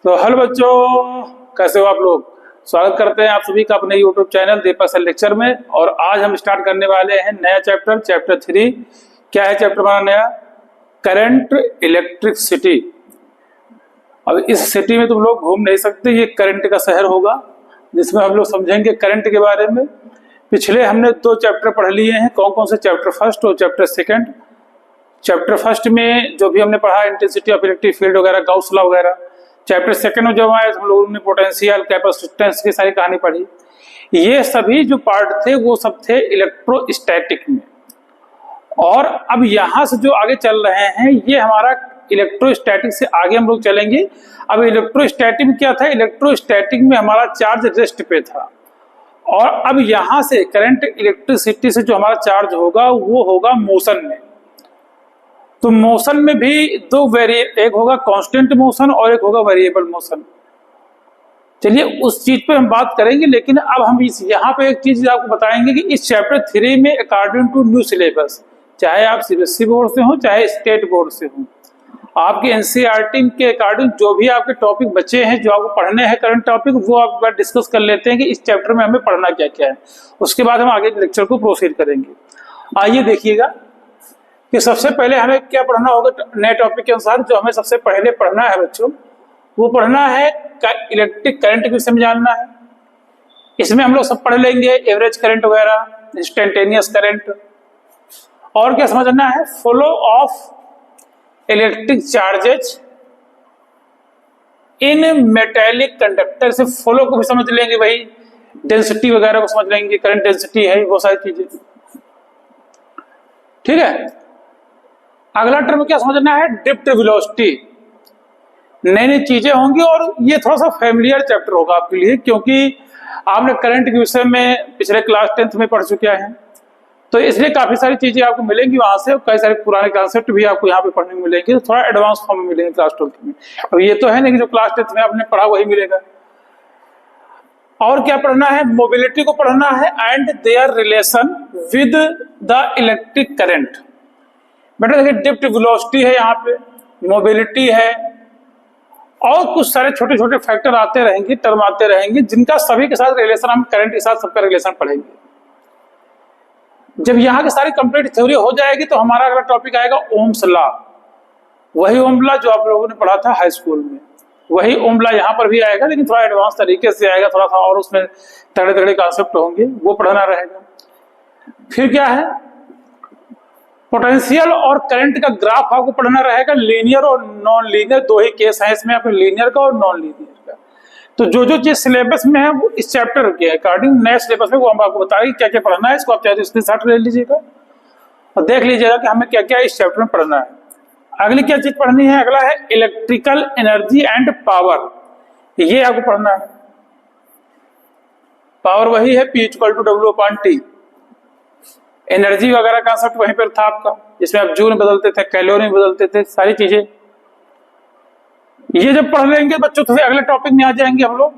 तो हेलो बच्चों, कैसे हो आप लोग। स्वागत करते हैं आप सभी का अपने यूट्यूब चैनल दीपक सर लेक्चर में। और आज हम स्टार्ट करने वाले हैं नया चैप्टर, चैप्टर 3। क्या है चैप्टर हमारा नया? Current electricity. अब इस सिटी में तुम लोग घूम नहीं सकते, ये करंट का शहर होगा जिसमें हम लोग समझेंगे करंट के बारे में। पिछले हमने 2 चैप्टर पढ़ लिए हैं। कौन कौन से? चैप्टर फर्स्ट और चैप्टर सेकंड। चैप्टर फर्स्ट में जो भी हमने पढ़ा इंटेंसिटी ऑफ इलेक्ट्रिक फील्ड वगैरह, गाउस लॉ वगैरह। चैप्टर सेकंड में जब आए तो हम लोगों ने पोटेंशियल, कैपेसिटेंस की सारी कहानी पढ़ी। ये सभी जो पार्ट थे वो सब थे इलेक्ट्रोस्टैटिक में। और अब यहां से जो आगे चल रहे हैं ये हमारा इलेक्ट्रोस्टैटिक से आगे हम लोग चलेंगे। अब इलेक्ट्रोस्टैटिक में क्या था? इलेक्ट्रोस्टैटिक में हमारा चार्ज रेस्ट पे था। और अब यहां से करंट इलेक्ट्रिसिटी से जो हमारा चार्ज होगा वो होगा मोशन में। तो मोशन में भी एक होगा कांस्टेंट मोशन और एक होगा वेरिएबल मोशन। चलिए उस चीज पे हम बात करेंगे, लेकिन अब हम यहाँ पे एक चीज आपको बताएंगे कि इस चैप्टर 3 में अकॉर्डिंग टू न्यू सिलेबस, चाहे आप सीबीएसई बोर्ड से हो चाहे स्टेट बोर्ड से हो, आपके एनसीईआरटी के अकॉर्डिंग जो भी आपके टॉपिक बचे हैं जो आपको पढ़ने हैं करंट टॉपिक, वो आप डिस्कस कर लेते हैं कि इस चैप्टर में हमें पढ़ना क्या क्या है। उसके बाद हम आगे लेक्चर को प्रोसीड करेंगे। आइए देखिएगा कि सबसे पहले हमें क्या पढ़ना होगा नए टॉपिक के अनुसार। जो हमें सबसे पहले पढ़ना है बच्चों, वो पढ़ना है इलेक्ट्रिक करंट के विषय में जानना है। इसमें हम लोग सब पढ़ लेंगे एवरेज करंट वगैरह, इंस्टेंटेनियस करंट, और क्या समझना है flow of electric charges in metallic conductor. से फ्लो को भी समझ लेंगे, वही डेंसिटी वगैरह को समझ लेंगे, करंट डेंसिटी है, वो सारी चीजें। ठीक है। अगला टर्म क्या समझना है? Drift velocity. नई नई चीजें होंगी और ये थोड़ा सा फैमिलियर चैप्टर होगा आपके लिए, क्योंकि आपने करंट के विषय में पिछले क्लास 10th में पढ़ चुके हैं। तो इसलिए काफी सारी चीजें आपको मिलेंगी वहां से। कई सारे पुराने कॉन्सेप्ट भी आपको यहाँ पे पढ़ने को मिलेंगे, तो थोड़ा एडवांस फॉर्म में मिलेंगे क्लास 12th में। अब ये तो है नहीं कि जो क्लास 10th में आपने पढ़ा वही मिलेगा। और क्या पढ़ना है? मोबिलिटी को पढ़ना है and there relation with the electric current. बेटा देखिए, ड्रिफ्ट वेलोसिटी है, यहाँ पे मोबिलिटी है, और कुछ सारे छोटे छोटे फैक्टर आते रहेंगे, टर्म आते रहेंगे, जिनका सभी के साथ रिलेशन, हम करंट के साथ सबका रिलेशन पढ़ेंगे। जब यहाँ की सारी कंप्लीट थ्योरी हो जाएगी तो हमारा अगला टॉपिक आएगा ओम्स लॉ। वही ओम लॉ जो आप लोगों ने पढ़ा था हाई स्कूल में, वही ओम लॉ यहाँ पर भी आएगा, लेकिन थोड़ा एडवांस तरीके से आएगा, थोड़ा सा और उसमें तगड़े तगड़े कॉन्सेप्ट होंगे, वो पढ़ना रहेगा। फिर क्या है? पोटेंशियल और करंट का ग्राफ आपको पढ़ना रहेगा। लीनियर और नॉन लीनियर दो ही केस है इसमें, आपको लीनियर का और नॉन लीनियर का। तो जो जो चीज सिलेबस में है वो इस चैप्टर के अकॉर्डिंग नए सिलेबस में वो हम आपको बताएंगे क्या क्या पढ़ना है। इसको आप चाहे तो स्क्रीनशॉट ले लीजिएगा और देख लीजिएगा कि हमें क्या क्या इस चैप्टर में पढ़ना है। अगली क्या चीज पढ़नी है? अगला है इलेक्ट्रिकल एनर्जी एंड पावर। ये आपको पढ़ना है। पावर वही है P = W/T। एनर्जी वगैरह कॉन्सेप्ट वहीं पर था आपका, जिसमें आप जूल बदलते थे, कैलोरी बदलते थे, सारी चीजें। ये जब पढ़ लेंगे बच्चों तो अगले टॉपिक में आ जाएंगे हम लोग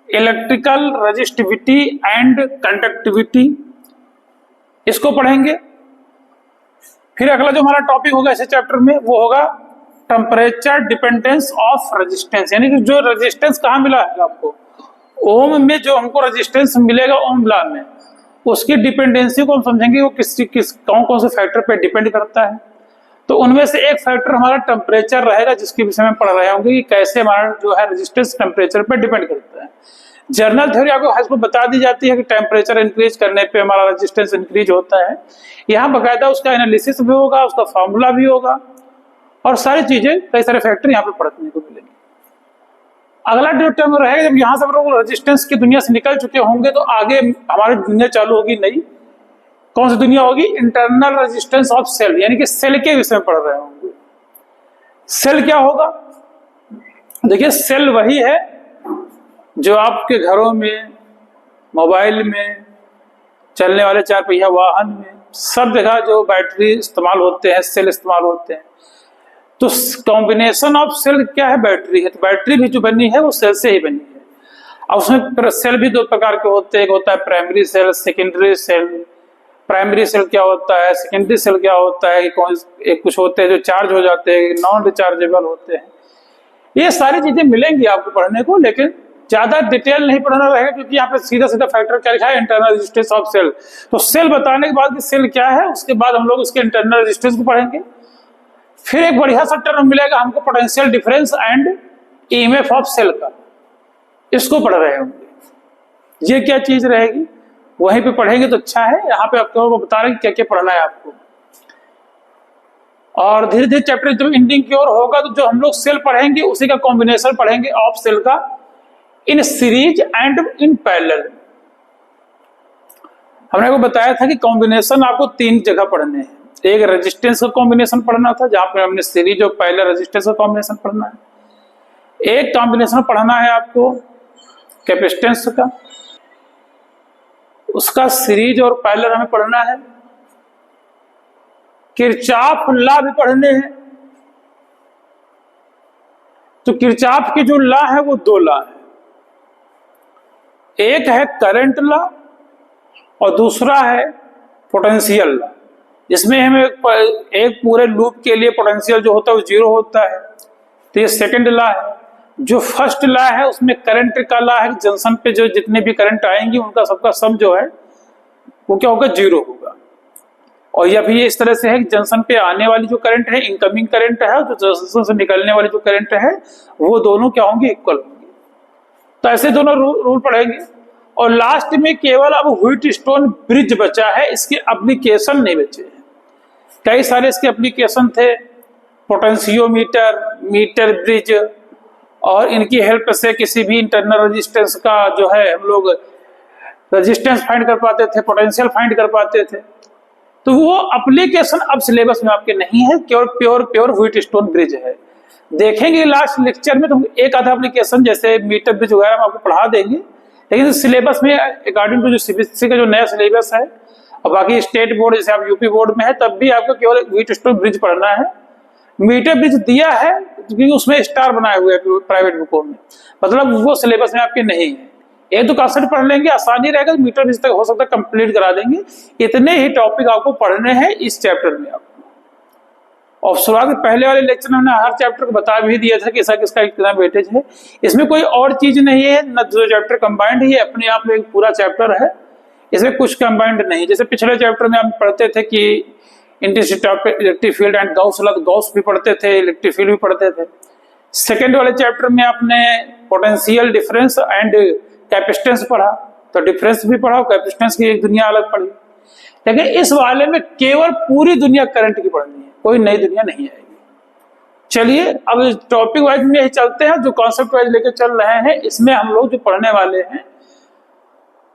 इलेक्ट्रिकल रेजिस्टिविटी एंड कंडक्टिविटी। इसको पढ़ेंगे। फिर अगला जो हमारा टॉपिक होगा इस चैप्टर में वो होगा टेम्परेचर डिपेंडेंस ऑफ रेजिस्टेंस। यानी कि जो रेजिस्टेंस कहाँ मिला है आपको, ओम में जो हमको रेजिस्टेंस मिलेगा ओम लॉ में, उसकी डिपेंडेंसी को हम समझेंगे वो कौन कौन से फैक्टर पे डिपेंड करता है। तो उनमें से एक फैक्टर हमारा टेम्परेचर रहेगा, जिसके विषय में पढ़ रहे होंगे कि कैसे हमारा जो है रेजिस्टेंस टेम्परेचर पे डिपेंड करता है। जनरल थ्योरी आपको हाई स्कूल बता दी जाती है कि टेम्परेचर इंक्रीज करने पे हमारा रेजिस्टेंस इंक्रीज होता है। यहाँ बकायदा उसका एनालिसिस भी होगा, उसका फॉर्मूला भी होगा, और सारी चीजें, कई सारे फैक्टर यहाँ पे पढ़ने को मिलेंगे। अगला जो टर्म रहेगा, जब यहाँ से हम लोग रेजिस्टेंस की दुनिया से निकल चुके होंगे तो आगे हमारी दुनिया चालू होगी नई। कौन सी दुनिया होगी? इंटरनल रेजिस्टेंस ऑफ सेल, यानी कि सेल के विषय में पढ़ रहे होंगे। सेल क्या होगा? देखिए, सेल वही है जो आपके घरों में, मोबाइल में, चलने वाले 4 पहिया वाहन में, सब जगह जो बैटरी इस्तेमाल होते हैं, सेल इस्तेमाल होते हैं। तो कॉम्बिनेशन ऑफ सेल क्या है? बैटरी है। तो बैटरी भी जो बनी है वो सेल से ही बनी है। अब उसमें सेल भी 2 प्रकार के होते हैं, एक होता है primary cell, secondary cell. Primary cell क्या होता है, सेकेंडरी सेल क्या होता है, एक कुछ होते हैं जो चार्ज हो जाते हैं, नॉन रिचार्जेबल होते हैं। ये सारी चीजें मिलेंगी आपको पढ़ने को, लेकिन ज्यादा डिटेल नहीं पढ़ना रहेगा, क्योंकि यहाँ पे सीधा सीधा फैक्टर क्या लिखा है, इंटरनल रेजिस्टेंस ऑफ सेल। तो सेल बताने के बाद कि सेल क्या है, उसके बाद हम लोग उसके इंटरनल रेजिस्टेंस को पढ़ेंगे। फिर एक बढ़िया सा टर्म मिलेगा हमको, potential difference and EMF of cell का, इसको पढ़ रहे होंगे। ये क्या चीज रहेगी, वहीं पे पढ़ेंगे तो अच्छा है। यहाँ पे आपको बता रहे हैं क्या क्या पढ़ना है आपको। और धीरे धीरे चैप्टर जब एंडिंग की ओर होगा तो जो हम लोग सेल पढ़ेंगे उसी का कॉम्बिनेशन पढ़ेंगे ऑफ सेल का, in series and in parallel. हमने को बताया था कि कॉम्बिनेशन आपको 3 जगह पढ़ने हैं। एक रेजिस्टेंस का कॉम्बिनेशन पढ़ना था, जहां पे हमने सीरीज और पैरेलल रेजिस्टेंस का कॉम्बिनेशन पढ़ना है। एक कॉम्बिनेशन पढ़ना है आपको कैपेसिटेंस का, उसका सीरीज और पैरेलल हमें पढ़ना है। किरचॉफ लॉ भी पढ़ने हैं। तो किरचॉफ की जो लॉ है वो 2 लॉ है, एक है करंट लॉ और दूसरा है पोटेंशियल लॉ। इसमें हमें एक पूरे लूप के लिए पोटेंशियल जो होता है वो 0 होता है, तो ये सेकंड लॉ है। जो फर्स्ट लॉ है उसमें करंट का लॉ है, जंक्शन पे जो जितने भी करंट आएंगे उनका सबका सम जो है वो क्या होगा, 0 होगा। और यह भी इस तरह से है कि जंक्शन पे आने वाली जो करंट है इनकमिंग करंट है, जो जंक्शन से निकलने वाली जो करंट है वो दोनों क्या होंगे, इक्वल होंगे। तो ऐसे दोनों रूल पढ़ेंगे। और लास्ट में केवल अब व्हीटस्टोन ब्रिज बचा है, इसके एप्लीकेशन नहीं बचे हैं। कई सारे इसके एप्लीकेशन थे, पोटेंशियोमीटर, मीटर ब्रिज, और इनकी हेल्प से किसी भी इंटरनल रेजिस्टेंस का जो है हम लोग रेजिस्टेंस फाइंड कर पाते थे, पोटेंशियल फाइंड कर पाते थे। तो वो एप्लीकेशन अब सिलेबस में आपके नहीं है, केवल प्योर व्हीटस्टोन ब्रिज है। देखेंगे लास्ट लेक्चर में तो एक आधा एप्लीकेशन जैसे मीटर ब्रिज वगैरह हम आपको पढ़ा देंगे, लेकिन सिलेबस में अकॉर्डिंग टू जो सीबीएसई का जो नया सिलेबस है और बाकी स्टेट बोर्ड जैसे आप यूपी बोर्ड में है तब भी आपको केवल व्हीटस्टोन ब्रिज पढ़ना है। मीटर ब्रिज दिया है क्योंकि उसमें स्टार बनाए हुए हैं प्राइवेट बुकों में, मतलब वो सिलेबस में आपके नहीं है। एक दो कांसेप्ट पढ़ लेंगे, आसानी रहेगा, तो मीटर ब्रिज तक हो सकता है कंप्लीट करा देंगे। इतने ही टॉपिक आपको पढ़ने हैं इस चैप्टर में आपको। और शुरुआत पहले वाले लेक्चर में हर चैप्टर को बता भी दिया था कि किसका कितना वेटेज है। इसमें कोई और चीज नहीं है, न जो चैप्टर कंबाइंड ही अपने आप में एक पूरा चैप्टर है, इसमें कुछ कंबाइंड नहीं। जैसे पिछले चैप्टर में हम पढ़ते थे कि intensity of electric field and Gauss law, Gauss भी पढ़ते थे, इलेक्ट्रिक फील्ड भी पढ़ते थे। सेकेंड वाले चैप्टर में आपने पोटेंशियल डिफरेंस एंड कैपेसिटेंस पढ़ा, तो डिफरेंस भी पढ़ा, कैपेसिटेंस की एक दुनिया अलग पढ़ी। लेकिन इस वाले में केवल पूरी दुनिया करंट की पढ़नी है, कोई नई दुनिया नहीं आएगी। चलिए अब टॉपिक वाइज में ही चलते हैं, जो कॉन्सेप्ट वाइज लेके चल रहे हैं इसमें हम लोग जो पढ़ने वाले हैं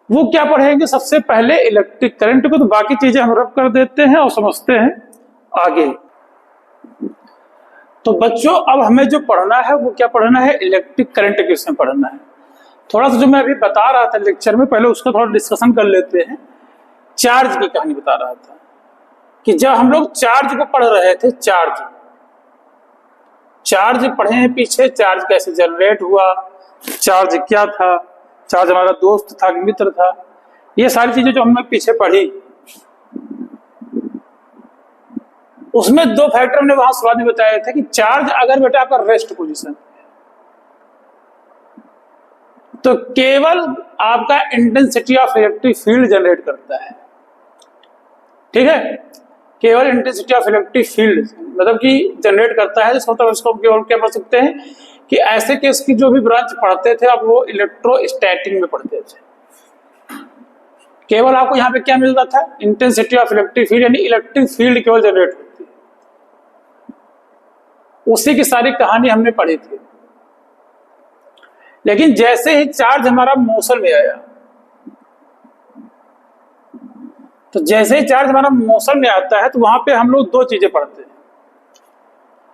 वो क्या पढ़ेंगे। सबसे पहले इलेक्ट्रिक करंट को, तो बाकी चीजें हम रब कर देते हैं और समझते हैं आगे। तो बच्चों अब हमें जो पढ़ना है वो क्या पढ़ना है, इलेक्ट्रिक करंट के उसमें पढ़ना है। थोड़ा सा जो मैं अभी बता रहा था लेक्चर में, पहले उसका थोड़ा डिस्कशन कर लेते हैं। चार्ज की कहानी बता रहा था कि जब हम लोग चार्ज को पढ़ रहे थे, चार्ज पढ़े हैं पीछे, चार्ज कैसे जनरेट हुआ, चार्ज क्या था, चार्ज हमारा दोस्त था कि मित्र था, ये सारी चीजें जो हमने पीछे पढ़ी, उसमें 2 फैक्टर हमने वहां शुरुआत में बताए थे कि चार्ज अगर बेटा आपका रेस्ट पोजीशन तो केवल आपका intensity of electric field generate करता है। ठीक है, केवल इंटेंसिटी ऑफ इलेक्ट्रिक फील्ड मतलब कि जनरेट करता है। इसको हम केवल क्या पढ़ सकते हैं कि ऐसे केस की जो भी ब्रांच पढ़ते थे अब वो इलेक्ट्रोस्टैटिक में पढ़ते थे। केवल आपको यहाँ पे क्या मिलता था, इंटेंसिटी ऑफ इलेक्ट्रिक फील्ड, यानी इलेक्ट्रिक फील्ड केवल जनरेट होती है। उसी की सारी कहानी हमने पढ़ी थी। लेकिन जैसे ही चार्ज हमारा मोशन में आया, तो जैसे ही चार्ज हमारा मोशन में आता है तो वहां पे हम लोग 2 चीजें पढ़ते हैं।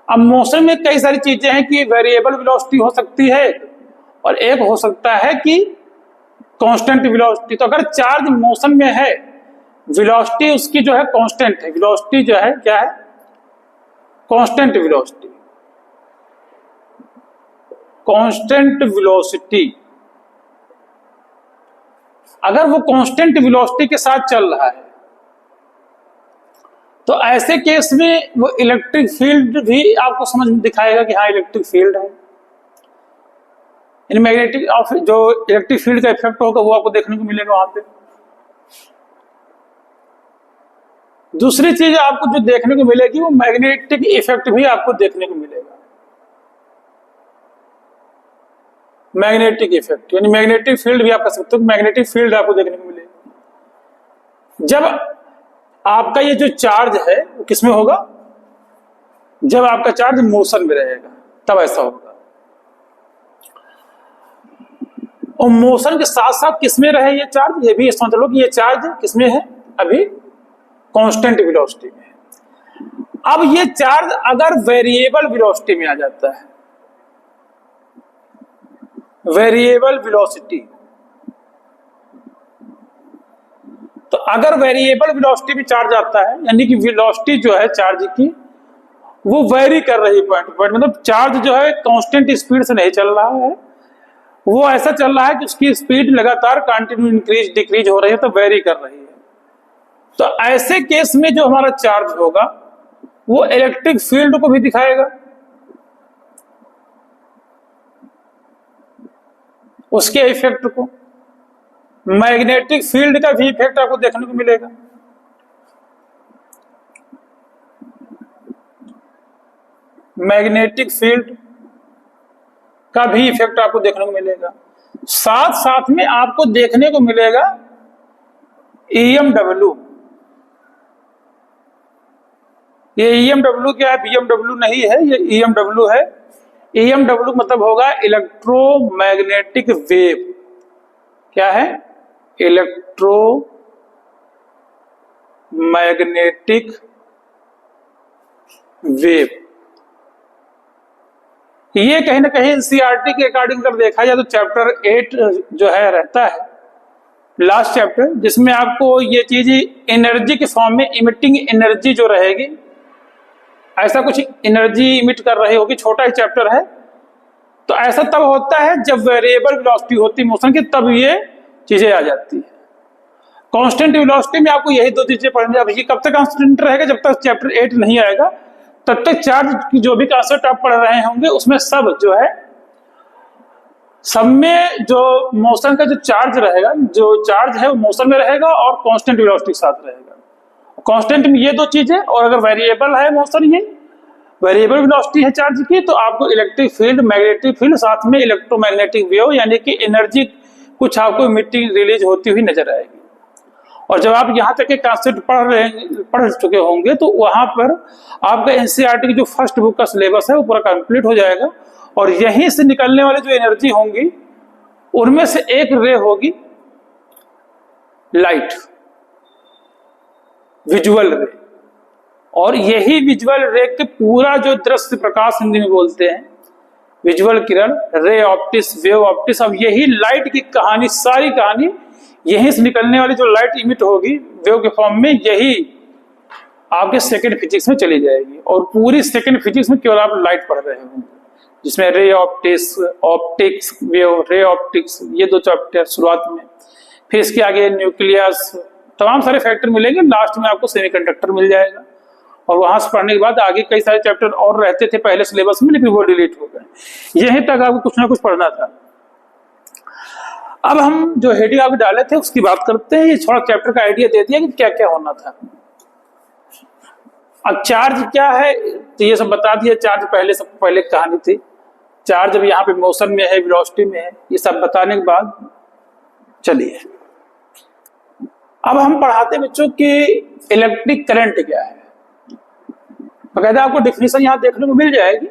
अब मोशन में कई सारी चीजें हैं कि वेरिएबल वेलोसिटी हो सकती है और एक हो सकता है कि कांस्टेंट वेलोसिटी। तो अगर चार्ज मोशन में है, वेलोसिटी उसकी जो है कांस्टेंट है, वेलोसिटी जो है क्या है, कांस्टेंट वेलोसिटी। कांस्टेंट वेलोसिटी अगर वो कांस्टेंट वेलोसिटी के साथ चल रहा है तो ऐसे केस में वो इलेक्ट्रिक फील्ड भी आपको समझ में दिखाएगा कि हाँ इलेक्ट्रिक फील्ड है। इन मैग्नेटिक ऑफ जो इलेक्ट्रिक फील्ड का इफेक्ट होगा वो आपको देखने को मिलेगा वहां पे। दूसरी चीज आपको जो देखने को मिलेगी वो मैग्नेटिक इफेक्ट भी आपको देखने को मिलेगा। मैग्नेटिक इफेक्ट यानी मैग्नेटिक फील्ड भी आप कह सकते हो, मैग्नेटिक फील्ड आपको देखने को मिलेगा। जब आपका ये जो चार्ज है वो किसमें होगा, जब आपका चार्ज मोशन में रहेगा तब ऐसा होगा। और मोशन के साथ साथ किसमें रहे ये चार्ज, ये भी समझ लो कि ये चार्ज किसमें है, अभी कांस्टेंट वेलोसिटी में। अब ये चार्ज अगर वेरिएबल वेलोसिटी में आ जाता है, वेरिएबल वेलोसिटी, तो अगर वेरिएबल वेलोसिटी में चार्ज आता है यानी कि वेलोसिटी जो है चार्ज की वो वेरी कर रही है पॉइंट टू पॉइंट, मतलब चार्ज जो है कांस्टेंट स्पीड से नहीं चल रहा है, वो ऐसा चल रहा है कि उसकी स्पीड लगातार कंटिन्यू इंक्रीज डिक्रीज हो रही है, तो वेरी कर रही है। तो ऐसे केस में जो हमारा चार्ज होगा वो इलेक्ट्रिक फील्ड को भी दिखाएगा, उसके इफेक्ट को। मैग्नेटिक फील्ड का भी इफेक्ट आपको देखने को मिलेगा। मैग्नेटिक फील्ड का भी इफेक्ट आपको देखने को मिलेगा। साथ साथ में आपको देखने को मिलेगा EMW। ये EMW क्या है, BMW नहीं है, ये EMW है। EMW मतलब होगा इलेक्ट्रोमैग्नेटिक वेव। क्या है, इलेक्ट्रोमैग्नेटिक वेव। ये कहीं ना कहीं NCERT के अकॉर्डिंग अगर देखा जाए तो चैप्टर 8 जो है रहता है लास्ट चैप्टर, जिसमें आपको ये चीज एनर्जी के फॉर्म में इमिटिंग एनर्जी जो रहेगी, ऐसा कुछ एनर्जी इमिट कर रही होगी, छोटा ही चैप्टर है। तो ऐसा तब होता है जब वेरिएबल वेलोसिटी होती है मोशन की, तब ये चीजें आ जाती है। कांस्टेंट वेलोसिटी में आपको यही दो चीजें पढ़नी है। कब तक कांस्टेंट रहेगा, जब तक चैप्टर 8 नहीं आएगा तब तक चार्ज की जो भी कांसेप्ट आप पढ़ रहे होंगे उसमें सब जो है, सब में जो मोशन का जो चार्ज रहेगा, जो चार्ज है वो मोशन में रहेगा और कांस्टेंट वेलोसिटी के साथ रहेगा। कांस्टेंट में ये दो चीजें, और अगर वेरिएबल है मोशन, ये वेरिएबल वेलोसिटी है चार्ज की, तो आपको इलेक्ट्रिक फील्ड, मैग्नेटिक फील्ड, साथ में इलेक्ट्रोमैग्नेटिक वेव यानी कि एनर्जी कुछ आपको इमिटिंग रिलीज होती हुई नजर आएगी। और जब आप यहाँ तक के कांसेप्ट पढ़ चुके होंगे तो वहां पर आपका NCERT की जो फर्स्ट बुक का सिलेबस है वो पूरा कंप्लीट हो जाएगा। और यहीं से निकलने वाली जो एनर्जी होंगी उनमें से एक रे होगी लाइट, विजुअल रे। और यही विजुअल रे के पूरा जो दृश्य प्रकाश हिंदी में बोलते हैं, विजुअल किरण, रे ऑप्टिक्स, वेव ऑप्टिक्स, अब यही लाइट की कहानी, सारी कहानी यहीं से निकलने वाली जो लाइट इमिट होगी वेव के फॉर्म में, यही आपके सेकंड फिजिक्स में चली जाएगी। और पूरी सेकंड फिजिक्स में केवल आप लाइट पढ़ रहे होंगे, जिसमें ray optics, optics, wave, ray optics, ये दो चैप्टर शुरुआत में, फिर इसके आगे न्यूक्लियस, तमाम सारे फैक्टर मिलेंगे। लास्ट में आपको सेमीकंडक्टर मिल जाएगा। और वहां से पढ़ने के बाद आगे कई सारे चैप्टर और रहते थे पहले सिलेबस में, लेकिन वो डिलीट हो गए। यहीं तक आपको कुछ ना कुछ पढ़ना था। अब हम जो हेडिंग आपको डाले थे उसकी बात करते हैं। ये थोड़ा चैप्टर का आइडिया दे दिया कि क्या क्या होना था। अब चार्ज क्या है तो ये सब बता दिया। चार्ज पहले सब पहले कहानी थी। चार्ज अब यहाँ पे मोशन में है, वेलोसिटी में है, ये सब बताने के बाद चलिए अब हम पढ़ाते हैं बच्चों कि इलेक्ट्रिक करंट क्या है। बकायदा आपको डिफिनेशन यहाँ देखने को मिल जाएगी,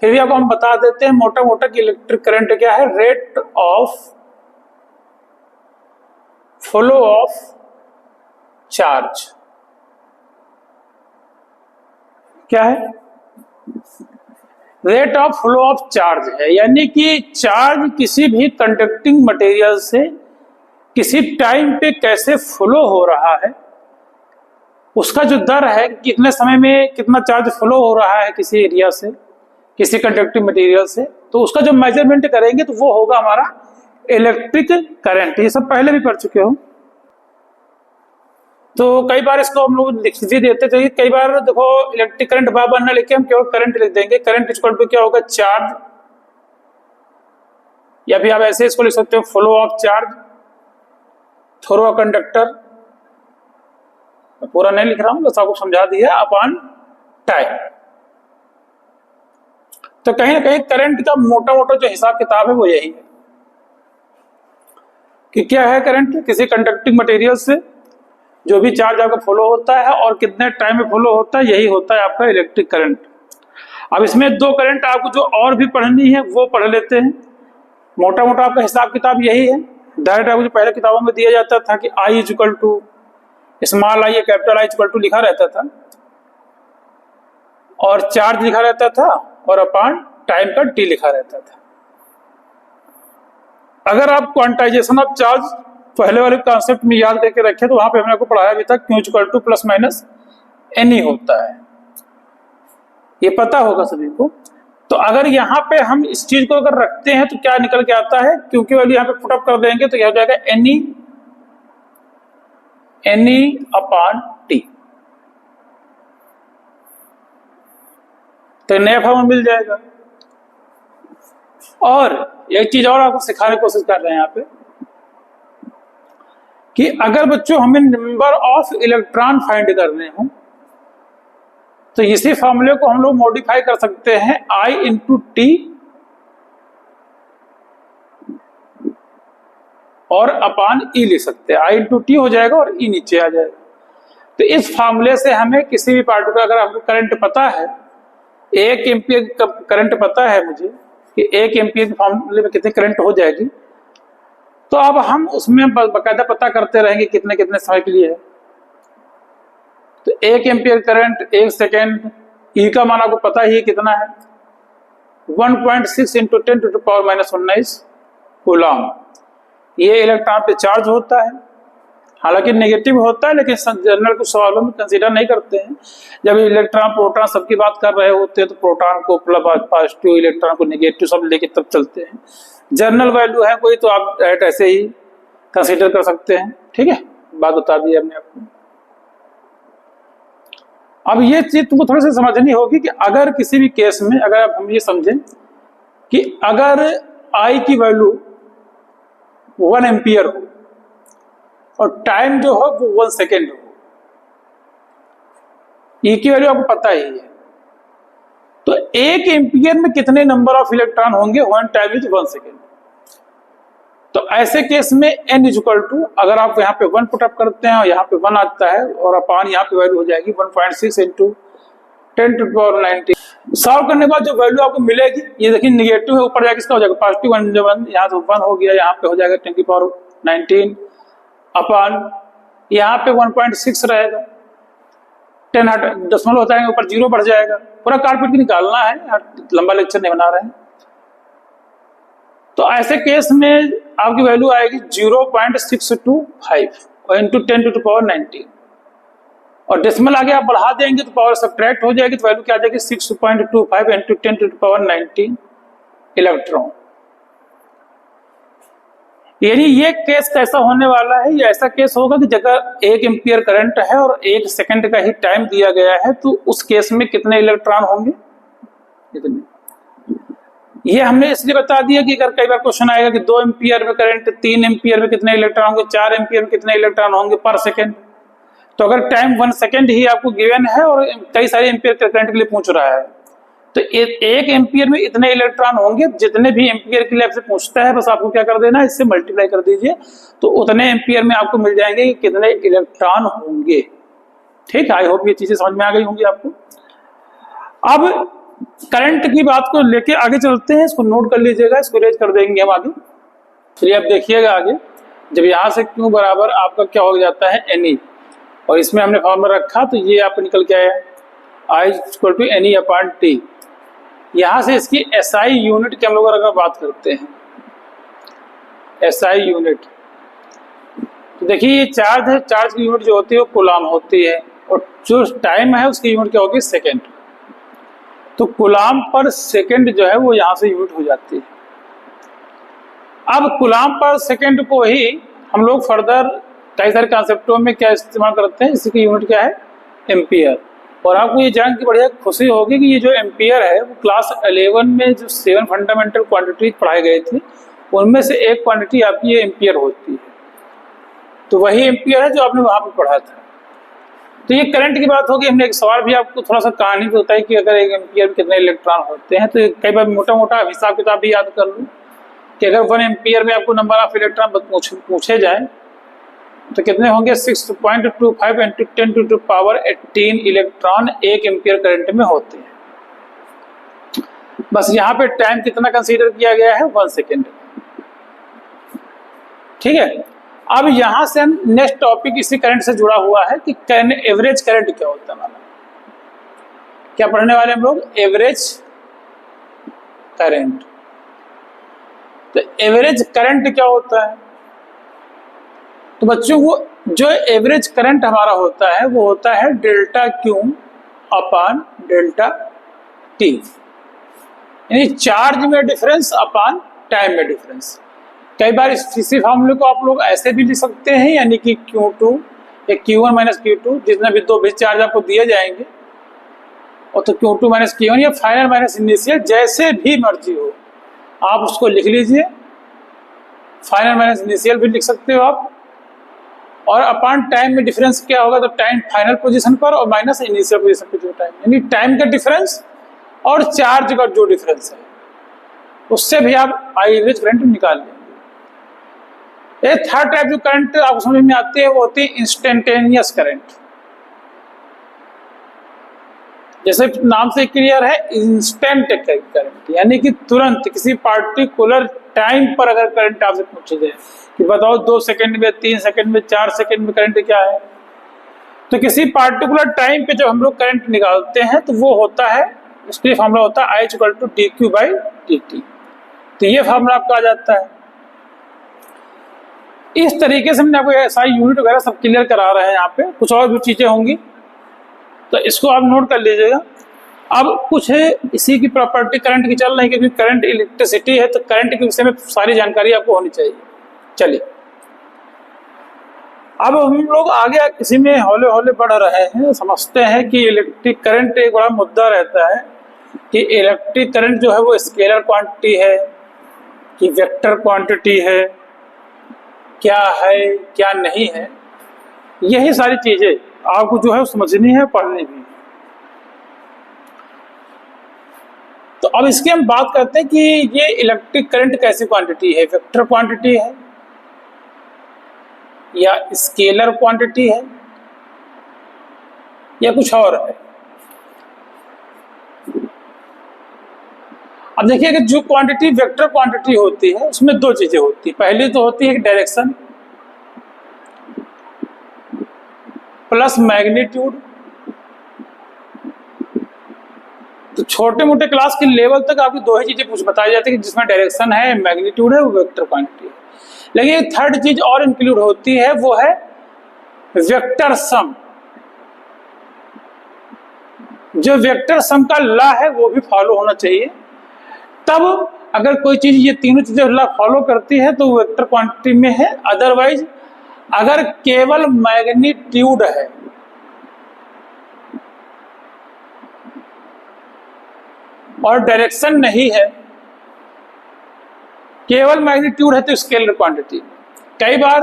फिर भी आपको हम बता देते हैं मोटा मोटा कि इलेक्ट्रिक करंट क्या है। Rate of flow of charge क्या है, rate of flow of charge है, यानी कि चार्ज किसी भी कंडक्टिंग मटेरियल से किसी टाइम पे कैसे फ्लो हो रहा है, उसका जो दर है, कितने समय में कितना चार्ज फ्लो हो रहा है किसी एरिया से, किसी कंडक्टिंग मटेरियल से, तो उसका जो मेजरमेंट करेंगे तो वो होगा हमारा इलेक्ट्रिक करंट। ये सब पहले भी पढ़ चुके हो। तो कई बार इसको हम लोग लिख भी देते थे। कई बार देखो इलेक्ट्रिक करंट बराबर न लिखे हम केवल करंट लिख देंगे। करंट इक्वल टू क्या होगा, चार्ज या फिर आप ऐसे इसको लिख सकते हो flow of charge through a conductor, पूरा नहीं लिख रहा हूं बस आपको समझा दिया, अपॉन टाइम। तो कहीं ना कहीं करंट का मोटा मोटा जो हिसाब किताब है वो यही है कि क्या है करंट, किसी कंडक्टिंग मटेरियल से जो भी चार्ज आपका फ्लो होता है और कितने टाइम में फ्लो होता है, यही होता है आपका इलेक्ट्रिक करंट। अब इसमें दो करंट आपको जो और भी पढ़नी है वो पढ़ लेते हैं। मोटा मोटा आपका हिसाब किताब यही है। डायरेक्ट आपको जो पहले किताबों में दिया जाता था कि I equal to small I capital I equal to लिखा रहता था और चार्ज लिखा रहता था और अपॉन टाइम का T लिखा रहता था। अगर आप क्वांटाइजेशन ऑफ चार्ज पहले वाले कॉन्सेप्ट में याद करके रखे तो वहां पे हमने आपको पढ़ाया भी था Q equal two plus minus NE होता है, ये पता होगा सभी को। तो अगर यहाँ पे हम इस चीज को अगर रखते हैं तो क्या निकल के आता है, क्योंकि वाली यहाँ पे पुटअप कर देंगे तो क्या हो जाएगा NE अपॉन T, तो नया फॉर्म मिल जाएगा। और एक चीज और आपको सिखाने की कोशिश कर रहे हैं यहाँ पे कि अगर बच्चों हमें नंबर ऑफ इलेक्ट्रॉन फाइंड करने हो तो इसी फॉर्मूले को हम लोग मॉडिफाई कर सकते हैं I इंटू टी और अपान E लिख सकते हैं। I इंटू टी हो जाएगा और E नीचे आ जाएगा। तो इस फॉर्मूले से हमें किसी भी पार्टिकल, अगर आपको करंट पता है, 1 एम्पियर करंट पता है मुझे कि 1 एम्पियर के फॉर्मूले में कितनी करंट हो जाएगी, तो अब हम उसमें बाकायदा पता करते रहेंगे कितने कितने समय के लिए है। तो 1 एम्पियर करंट 1 सेकेंड, E का मान आपको पता ही कितना है, 1.6 into 10 to the power minus 19 coulomb. ये इलेक्ट्रॉन पे चार्ज होता है, हालांकि नेगेटिव होता है लेकिन जनरल कुछ सवालों में कंसीडर नहीं करते हैं। जब इलेक्ट्रॉन प्रोटॉन सबकी बात कर रहे होते हैं तो प्रोटॉन को पॉजिटिव, इलेक्ट्रॉन को नेगेटिव सब लेके तब चलते हैं। जनरल वैल्यू है कोई तो आप डायरेक्ट ऐसे ही कंसीडर कर सकते हैं। ठीक है, बात बता दी हमने आपको। अब ये चीज तुमको थोड़ी सी समझनी होगी कि अगर किसी भी केस में अगर आप हम ये समझें कि अगर I की वैल्यू 1 एम्पियर हो और टाइम जो हो वो 1 सेकेंड हो, E की वैल्यू आपको पता ही है, तो 1 एम्पियर में कितने नंबर ऑफ इलेक्ट्रॉन होंगे वन टाइम इज 1 सेकेंड। तो ऐसे केस में N इक्वल टू, अगर आप यहाँ पे 1 पुटअप करते हैं और यहाँ पे 1 आता है और अपान यहाँ पे वैल्यू हो जाएगी 1.6 इंटू 10 टू पावर 19। सॉल्व करने के बाद जो वैल्यू आपको मिलेगी, ये देखिए निगेटिव है, ऊपर जाके किसका हो जाएगा पॉजिटिव 1, यहाँ तो 1 हो गया, यहाँ पे हो जाएगा 10 की पावर 19 अपान यहाँ पे 1.6 रहेगा, 10 दशमलव होता है ऊपर 0 बढ़ जाएगा। पूरा कारपेट की निकालना है, लंबा लेक्चर नहीं बना रहे हैं। तो ऐसे केस में आपकी वैल्यू आएगी 0.625 और इंटू 10 टू पावर 19 और डेसिमल आगे आप बढ़ा देंगे तो पावर सब्ट्रैक्ट हो जाएगी, तो वैल्यू क्या आ जाएगी 6.25 इंटू 10 टू पावर 19 इलेक्ट्रॉन। यानी ये केस कैसा होने वाला है, ये ऐसा केस होगा कि जगह 1 एम्पियर करंट है और 1 सेकंड का ही टाइम दिया गया है, तो उस केस में कितने इलेक्ट्रॉन होंगे, इतने। ये हमने इसलिए बता दिया कि अगर कई बार क्वेश्चन आएगा कि 2 एम्पियर में करंट, 3 एम्पियर में कितने इलेक्ट्रॉन होंगे, 4 एम्पियर में कितने इलेक्ट्रॉन होंगे पर सेकंड। तो अगर टाइम 1 सेकंड ही आपको गिवन है और कई सारे एम्पियर करंट के लिए पूछ रहा है, तो 1 एम्पियर में इतने इलेक्ट्रॉन होंगे। जितने भी एम्पियर के लिए आपसे पूछता है बस आपको क्या कर देना है, इससे मल्टीप्लाई कर दीजिए, तो उतने एम्पियर में आपको मिल जाएंगे कि कितने इलेक्ट्रॉन होंगे। ठीक है, आई होप ये चीजें समझ में आ गई होंगी आपको। अब करंट की बात को लेके आगे चलते हैं, इसको नोट कर लीजिएगा, इसको रेज कर देंगे हम आगे। चलिए अब देखिएगा आगे, जब यहाँ से Q बराबर आपका क्या हो जाता है NE और इसमें हमने फॉर्मूला रखा तो ये आपको निकल के आया I equal to NE upon T। यहाँ से इसकी SI यूनिट की हम लोग अगर बात करते हैं, SI यूनिट, तो देखिए ये चार्ज है, चार्ज की यूनिट जो होती है वो कूलम होती है और जो टाइम है उसकी यूनिट क्या होगी, सेकेंड। तो कूलम पर सेकंड जो है वो यहां से यूनिट हो जाती है। अब कूलम पर सेकंड को ही हम लोग फर्दर कई सारे कॉन्सेप्टों में क्या इस्तेमाल करते हैं, इसकी यूनिट क्या है, एम्पियर। और आपको ये जान के बढ़िया खुशी होगी कि ये जो एम्पियर है वो क्लास 11 में जो 7 फंडामेंटल क्वांटिटी पढ़ाई गई थी उनमें से एक क्वांटिटी आपकी ये एम्पियर होती है। तो वही एम्पियर है जो आपने वहां पर पढ़ा था। तो ये करंट की बात होगी। हमने एक सवाल भी आपको थोड़ा सा कहानी तो बताई कि अगर एक एम्पियर में कितने इलेक्ट्रॉन होते हैं, तो कई बार मोटा मोटा हिसाब किताब भी याद कर लो कि अगर 1 एम्पियर में आपको नंबर ऑफ इलेक्ट्रॉन पूछे जाए तो कितने होंगे, 6.25 × 10⁻18 इलेक्ट्रॉन एक एम्पियर करंट में होते हैं। बस यहाँ पे टाइम कितना कंसीडर किया गया है, 1 सेकेंड। ठीक है, अब यहां से हम नेक्स्ट टॉपिक इसी करंट से जुड़ा हुआ है कि एवरेज करंट क्या होता है। क्या पढ़ने वाले हम लोग, एवरेज करंट। तो एवरेज करंट क्या होता है, तो बच्चों को जो एवरेज करंट हमारा होता है वो होता है डेल्टा Q अपान डेल्टा T, यानी चार्ज में डिफरेंस अपान टाइम में डिफरेंस। कई बार इसी फॉर्मूले को आप लोग ऐसे भी लिख सकते हैं, यानी कि Q2 या Q1 माइनस Q2, जितने भी दो भी चार्ज आपको दिए जाएंगे, और तो Q2 माइनस Q1 या फाइनल माइनस इनिशियल, जैसे भी मर्जी हो आप उसको लिख लीजिए। फाइनल माइनस इनिशियल भी लिख सकते हो आप। और अपान टाइम में डिफरेंस क्या होगा, तो टाइम फाइनल पोजीशन पर और माइनस इनिशियल पोजीशन पर जो टाइम, यानी टाइम का डिफरेंस और चार्ज का जो डिफरेंस है उससे भी आप एवरेज करंट निकाल लेंगे। एक थर्ड टाइप जो करंट आपको समझ में आती है वो होती है इंस्टेंटेनियस करंट। जैसे नाम से क्लियर है, इंस्टेंट करंट, यानी कि तुरंत किसी पार्टिकुलर टाइम पर अगर करंट आपसे पूछे जाए कि बताओ 2 सेकंड में, 3 सेकंड में, 4 सेकंड में करंट क्या है, तो किसी पार्टिकुलर टाइम पे जब हम लोग करंट निकालते हैं तो वो होता है, उसके लिए फॉर्मूला होता है I = dQ/dt। तो ये फॉर्मूला आपका आ जाता है। इस तरीके से हमने आपको सारी यूनिट वगैरह सब क्लियर करा रहे हैं। यहाँ पे कुछ और भी चीजें होंगी तो इसको आप नोट कर लीजिएगा। अब कुछ है इसी की प्रॉपर्टी करंट की चल रही है, क्योंकि करंट इलेक्ट्रिसिटी है तो करंट के विषय में सारी जानकारी आपको होनी चाहिए। चलिए अब हम लोग आगे इसी में हौले हौले बढ़ रहे हैं, समझते हैं कि इलेक्ट्रिक करंट एक बड़ा मुद्दा रहता है कि इलेक्ट्रिक करंट जो है वो स्केलर क्वांटिटी है कि वेक्टर क्वांटिटी है, क्या है क्या नहीं है, यही सारी चीजें आपको जो है समझनी है, पढ़नी भी। तो अब इसकी हम बात करते हैं कि ये इलेक्ट्रिक करंट कैसी क्वांटिटी है, वेक्टर क्वांटिटी है या स्केलर क्वांटिटी है या कुछ और है। अब देखिए कि जो क्वांटिटी वेक्टर क्वांटिटी होती है उसमें दो चीजें होती है। पहली तो होती है डायरेक्शन प्लस मैग्नीट्यूड। तो छोटे मोटे क्लास के लेवल तक आपको दो ही चीजें बताई जाती है कि जिसमें डायरेक्शन है, मैग्नीट्यूड है, वो वेक्टर क्वांटिटी है। लेकिन एक थर्ड चीज और इंक्लूड होती है, वो है वेक्टर सम। जो वेक्टर सम का लॉ है वो भी फॉलो होना चाहिए, तब अगर कोई चीज ये तीनों चीजें लॉ फॉलो करती है तो वेक्टर क्वांटिटी में है। अदरवाइज अगर केवल मैग्नीट्यूड है और डायरेक्शन नहीं है, केवल मैग्नीट्यूड है तो स्केलर क्वांटिटी। कई बार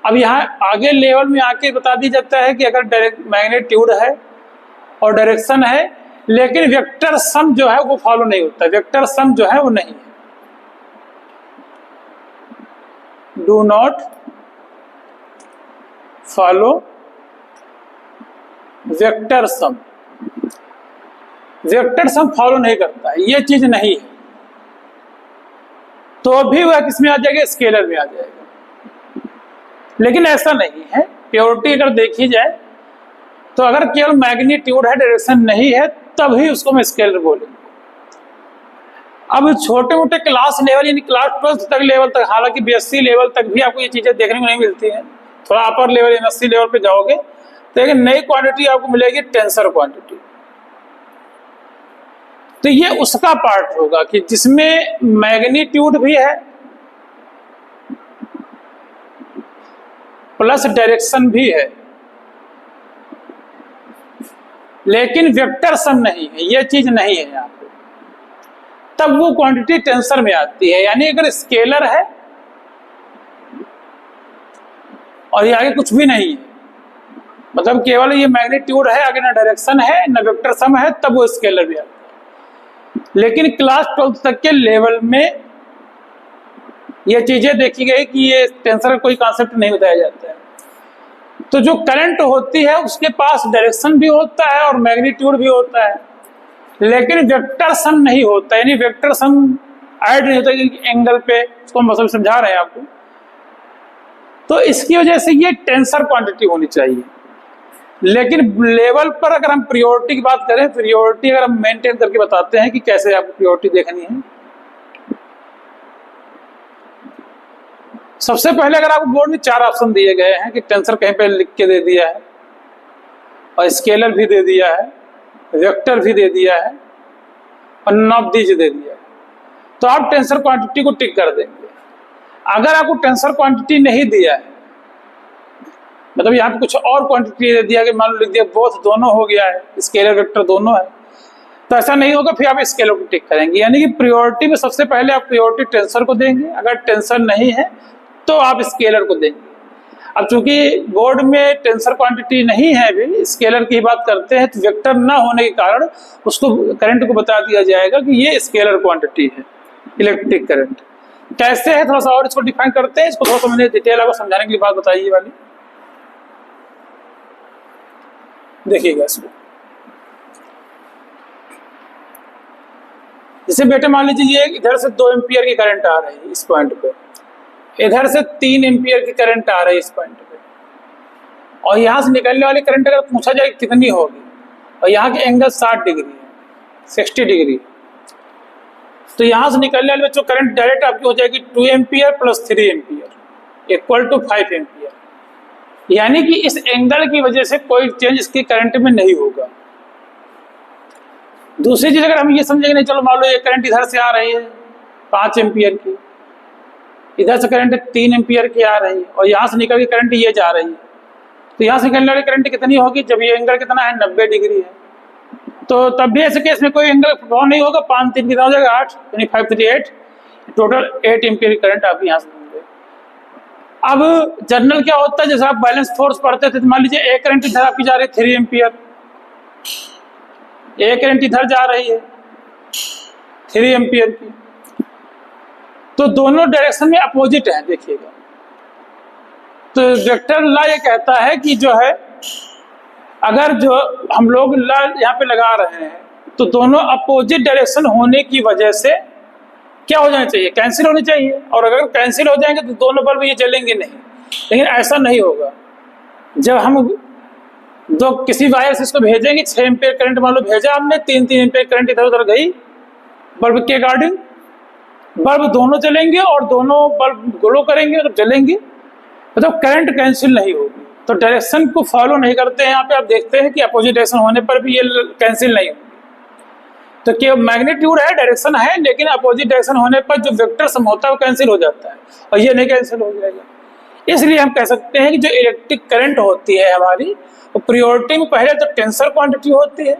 अब यहाँ आगे लेवल में आके बता दी जाता है कि अगर मैग्नीट्यूड है और डायरेक्शन है लेकिन वेक्टर सम जो है वो फॉलो नहीं होता, वेक्टर सम जो है वो नहीं है। Do not follow vector sum, vector some follow नहीं करता है, ये चीज नहीं है, तो भी वह किसमें आ जाएगा, स्केलर में आ जाएगा। लेकिन ऐसा नहीं है, प्योरिटी अगर देखी जाए तो अगर केवल मैग्नीट्यूड है डायरेक्शन नहीं है तभी उसको मैं स्केलर बोलूंगा। अब छोटे मोटे क्लास लेवल यानी क्लास 12 तक लेवल तक, हालांकि BSc लेवल तक भी आपको ये चीजें देखने को नहीं मिलती हैं, थोड़ा अपर लेवल MSc लेवल पे जाओगे तो एक नई क्वांटिटी आपको मिलेगी, टेंसर क्वांटिटी। तो ये उसका पार्ट होगा कि जिसमें मैग्नीट्यूड भी है प्लस डायरेक्शन भी है लेकिन वेक्टर सम नहीं है, ये चीज नहीं है यहाँ पे। तब वो क्वांटिटी टेंसर में आती है। यानी अगर स्केलर है और ये आगे कुछ भी नहीं है, मतलब केवल ये मैग्नीट्यूड है, आगे ना डायरेक्शन है ना वेक्टर सम है, तब वो स्केलर भी आता है। लेकिन क्लास 12 तक के लेवल में ये चीजें देखी गई कि ये टेंसर का कोई कॉन्सेप्ट नहीं बताया जाता है। तो जो करंट होती है उसके पास डायरेक्शन भी होता है और मैग्नीट्यूड भी होता है, लेकिन वेक्टर सम नहीं होता। यानी वेक्टर सम ऐड नहीं होता एंगल पे, उसको हम मतलब समझा रहे हैं आपको। तो इसकी वजह से ये टेंसर क्वांटिटी होनी चाहिए। लेकिन लेवल पर अगर हम प्रियोरिटी की बात करें, प्रियोरिटी अगर हम मेंटेन करके बताते हैं कि कैसे आपको प्रियोरिटी देखनी है। सबसे पहले अगर आपको बोर्ड में 4 ऑप्शन दिए गए हैं कि टेंसर कहीं पे लिख के दे दिया है और स्केलर भी दे दिया है, वेक्टर भी दे दिया है और नॉब दीज दे दिया है, तो आप टेंसर क्वांटिटी को टिक कर देंगे। अगर आपको टेंसर क्वांटिटी नहीं दिया है, मतलब यहाँ पे कुछ और क्वांटिटी दे दिया कि मान लो लिख दिया बोथ दोनों हो गया है, स्केलर वेक्टर दोनों है, तो ऐसा नहीं होगा, फिर आप स्केलर को टिक करेंगे। यानी कि प्रियोरिटी में सबसे पहले आप प्रियोरिटी टेंसर को देंगे, अगर टेंसर नहीं है तो आप स्केलर को देंगे। अब चूंकि बोर्ड में टेंसर क्वांटिटी नहीं है, भी स्केलर की बात करते हैं, तो वेक्टर ना होने के कारण उसको करंट को बता दिया जाएगा कि ये स्केलर क्वांटिटी है, इलेक्ट्रिक करंट। कैसे है थोड़ा सा और इसको डिफाइन करते हैं, इसको थोड़ा सा मैंने डिटेल आपको समझाने के लिए बात बताई वाली, देखिएगा इसको। जैसे बेटे मान लीजिए ये इधर से 2 एम्पियर की करंट आ रही है इस पॉइंट पे, इधर से 3 एम्पियर की करंट आ रही है इस पॉइंट पे, और यहां से निकलने वाली करंट अगर पूछा जाए कितनी होगी, और यहाँ के एंगल 60 डिग्री है, 60 डिग्री, तो यहां से निकलने वाली जो करंट डायरेक्ट आपकी हो जाएगी 2 ampere plus 3 ampere equal to 5 ampere. यानी कि इस एंगल की वजह से कोई चेंज इसकी करंट में नहीं होगा। दूसरी चीज अगर हम ये समझेंगे, नहीं चलो मान लो ये करंट इधर से आ रही है 5 एम्पियर की, इधर से करंट 3 एम्पियर की आ रही है, और यहाँ से निकल के करंट ये जा रही है, तो यहाँ से निकलने वाली करंट कितनी होगी, जब ये एंगल कितना है 90 डिग्री है, तो तब भी ऐसे केस में कोई एंगल प्रभाव नहीं होगा, 5 3 कितना हो जाएगा 8, यानी 5 3 8, टोटल 8 एम्पियर की करंट आप यहाँ से देंगे। अब जनरल क्या होता है, जैसे आप बैलेंस फोर्स पढ़ते थे, तो मान लीजिए एक करंट इधर आपकी जा रही है 3 एम्पियर, एक करंट इधर जा रही है 3 एम्पियर की, तो दोनों डायरेक्शन में अपोजिट है, देखिएगा। तो वेक्टर लॉ ये कहता है कि जो है अगर जो हम लोग लॉ यहाँ पे लगा रहे हैं, तो दोनों अपोजिट डायरेक्शन होने की वजह से क्या हो जाना चाहिए, कैंसिल होनी चाहिए। और अगर कैंसिल हो जाएंगे तो दोनों बल्ब ये जलेंगे नहीं, लेकिन ऐसा नहीं होगा। जब हम दो किसी वायर से इसको भेजेंगे, 6 एम्पियर करंट मान लो भेजा हमने, 3 एम्पियर करंट इधर उधर गई बल्ब के अकॉर्डिंग, बल्ब दोनों जलेंगे और दोनों बल्ब ग्लो करेंगे और जलेंगे, मतलब करंट कैंसिल नहीं होगी। तो डायरेक्शन को फॉलो नहीं करते हैं, यहाँ पे आप देखते हैं कि अपोजिट डायरेक्शन होने पर भी ये कैंसिल नहीं होगी। तो क्या मैग्नीट्यूड है, डायरेक्शन है, लेकिन अपोजिट डायरेक्शन होने पर जो वेक्टर सम होता है वो कैंसिल हो जाता है, और ये नहीं कैंसिल हो जाएगा। इसलिए हम कह सकते हैं कि जो इलेक्ट्रिक करंट होती है हमारी, वो प्रियोरिटी में पहले तो टेंसर क्वांटिटी होती है,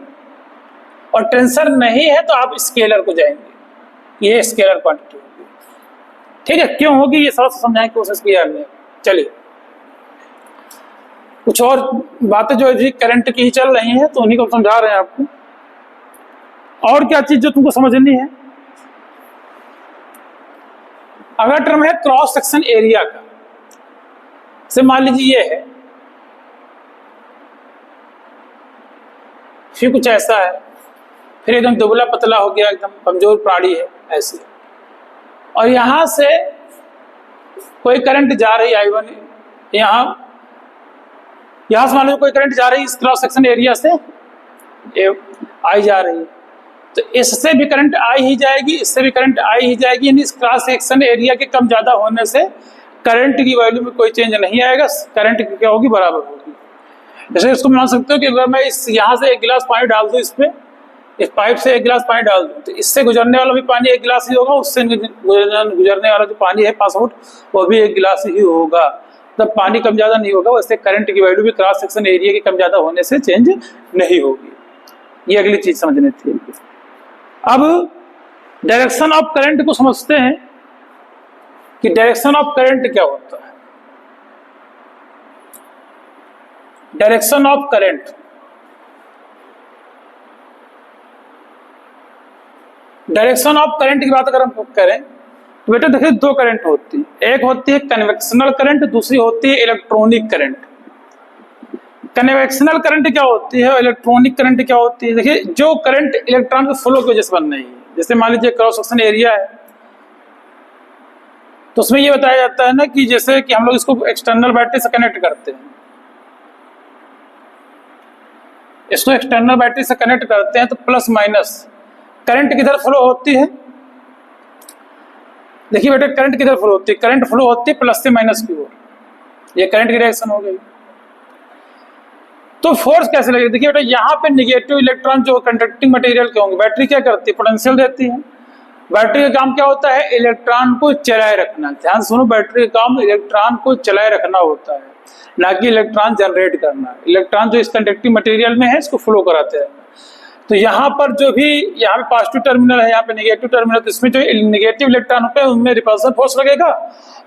और टेंसर नहीं है तो आप स्केलर को जाएंगे, ये स्केलर क्वांटिटी होगी। ठीक है, क्यों होगी ये सब समझाने की कोशिश किया हमने। चलिए कुछ और बातें जो करंट की ही चल रही हैं, तो उन्हीं को समझा रहे हैं आपको। और क्या चीज जो तुमको समझनी है, अगला टर्म है क्रॉस सेक्शन एरिया का। से मान लीजिए ये है, फिर कुछ ऐसा है, फिर एकदम दुबला पतला हो गया, एकदम कमजोर प्राणी है ऐसे, और यहां से कोई करंट जा रही है I1, यहां से मान लो कोई करंट जा रही है इस क्रॉस सेक्शन एरिया से आई जा रही है, तो इससे भी करंट आई ही जाएगी, इससे भी करंट आई ही जाएगी। यानी इस क्रॉस सेक्शन एरिया के कम ज्यादा होने से करंट की वैल्यू में कोई चेंज नहीं आएगा, करंट क्या होगी, बराबर होगी। जैसे इसको मान सकते हो कि अगर मैं इस यहाँ से 1 गिलास पानी डाल दूं, इसमें इस पाइप से 1 गिलास पानी डाल दूं, तो इससे गुजरने वाला भी पानी 1 गिलास ही होगा, उससे गुजरने वाला जो पानी है पास आउट, वो भी 1 गिलास ही होगा। तब पानी कम ज्यादा नहीं होगा, वैसे करंट की वैल्यू भी क्रॉस सेक्शन एरिया के कम ज्यादा होने से चेंज नहीं होगी। ये अगली चीज समझनी थी। अब डायरेक्शन ऑफ करंट को समझते हैं कि डायरेक्शन ऑफ करंट क्या होता है। Direction of current, direction of current की बात अगर हम करें तो बेटा देखिए दो करंट होती है, एक होती है कन्वेक्शनल करंट, दूसरी होती है इलेक्ट्रॉनिक करंट। कन्वेक्शनल करंट क्या होती है और इलेक्ट्रॉनिक करंट क्या होती है? देखिए जो करंट इलेक्ट्रॉन के फ्लो की वजह से बन रही है, जैसे मान लीजिए क्रॉस सेक्शन एरिया है, तो उसमें ये बताया जाता है ना कि जैसे कि हम लोग इसको एक्सटर्नल बैटरी से कनेक्ट करते हैं, इसको एक्सटर्नल बैटरी से कनेक्ट करते हैं तो प्लस माइनस करंट किधर फ्लो होती है? देखिए बेटा करंट किधर फ्लो होती है? करंट फ्लो होती है प्लस से माइनस की ओर, ये करंट की डायरेक्शन हो गई। तो फोर्स कैसे लगेगी? देखिए बेटा यहाँ पे निगेटिव इलेक्ट्रॉन जो कंडक्टिंग मटेरियल के होंगे, बैटरी क्या करती है? पोटेंशियल देती है। बैटरी का काम क्या होता है? इलेक्ट्रॉन को चलाए रखना। ध्यान सुनो, बैटरी का काम इलेक्ट्रॉन को चलाए रखना होता है, ना कि इलेक्ट्रॉन जनरेट करना। इलेक्ट्रॉन जो इस कंडक्टिंग मटेरियल में है इसको फ्लो कराते हैं। तो यहाँ पर जो भी यहाँ पे पॉजिटिव टर्मिनल है, यहाँ पे नेगेटिव टर्मिनल, तो इसमें जो नेगेटिव इलेक्ट्रॉन होते हैं उनमें रिपल्सन फोर्स लगेगा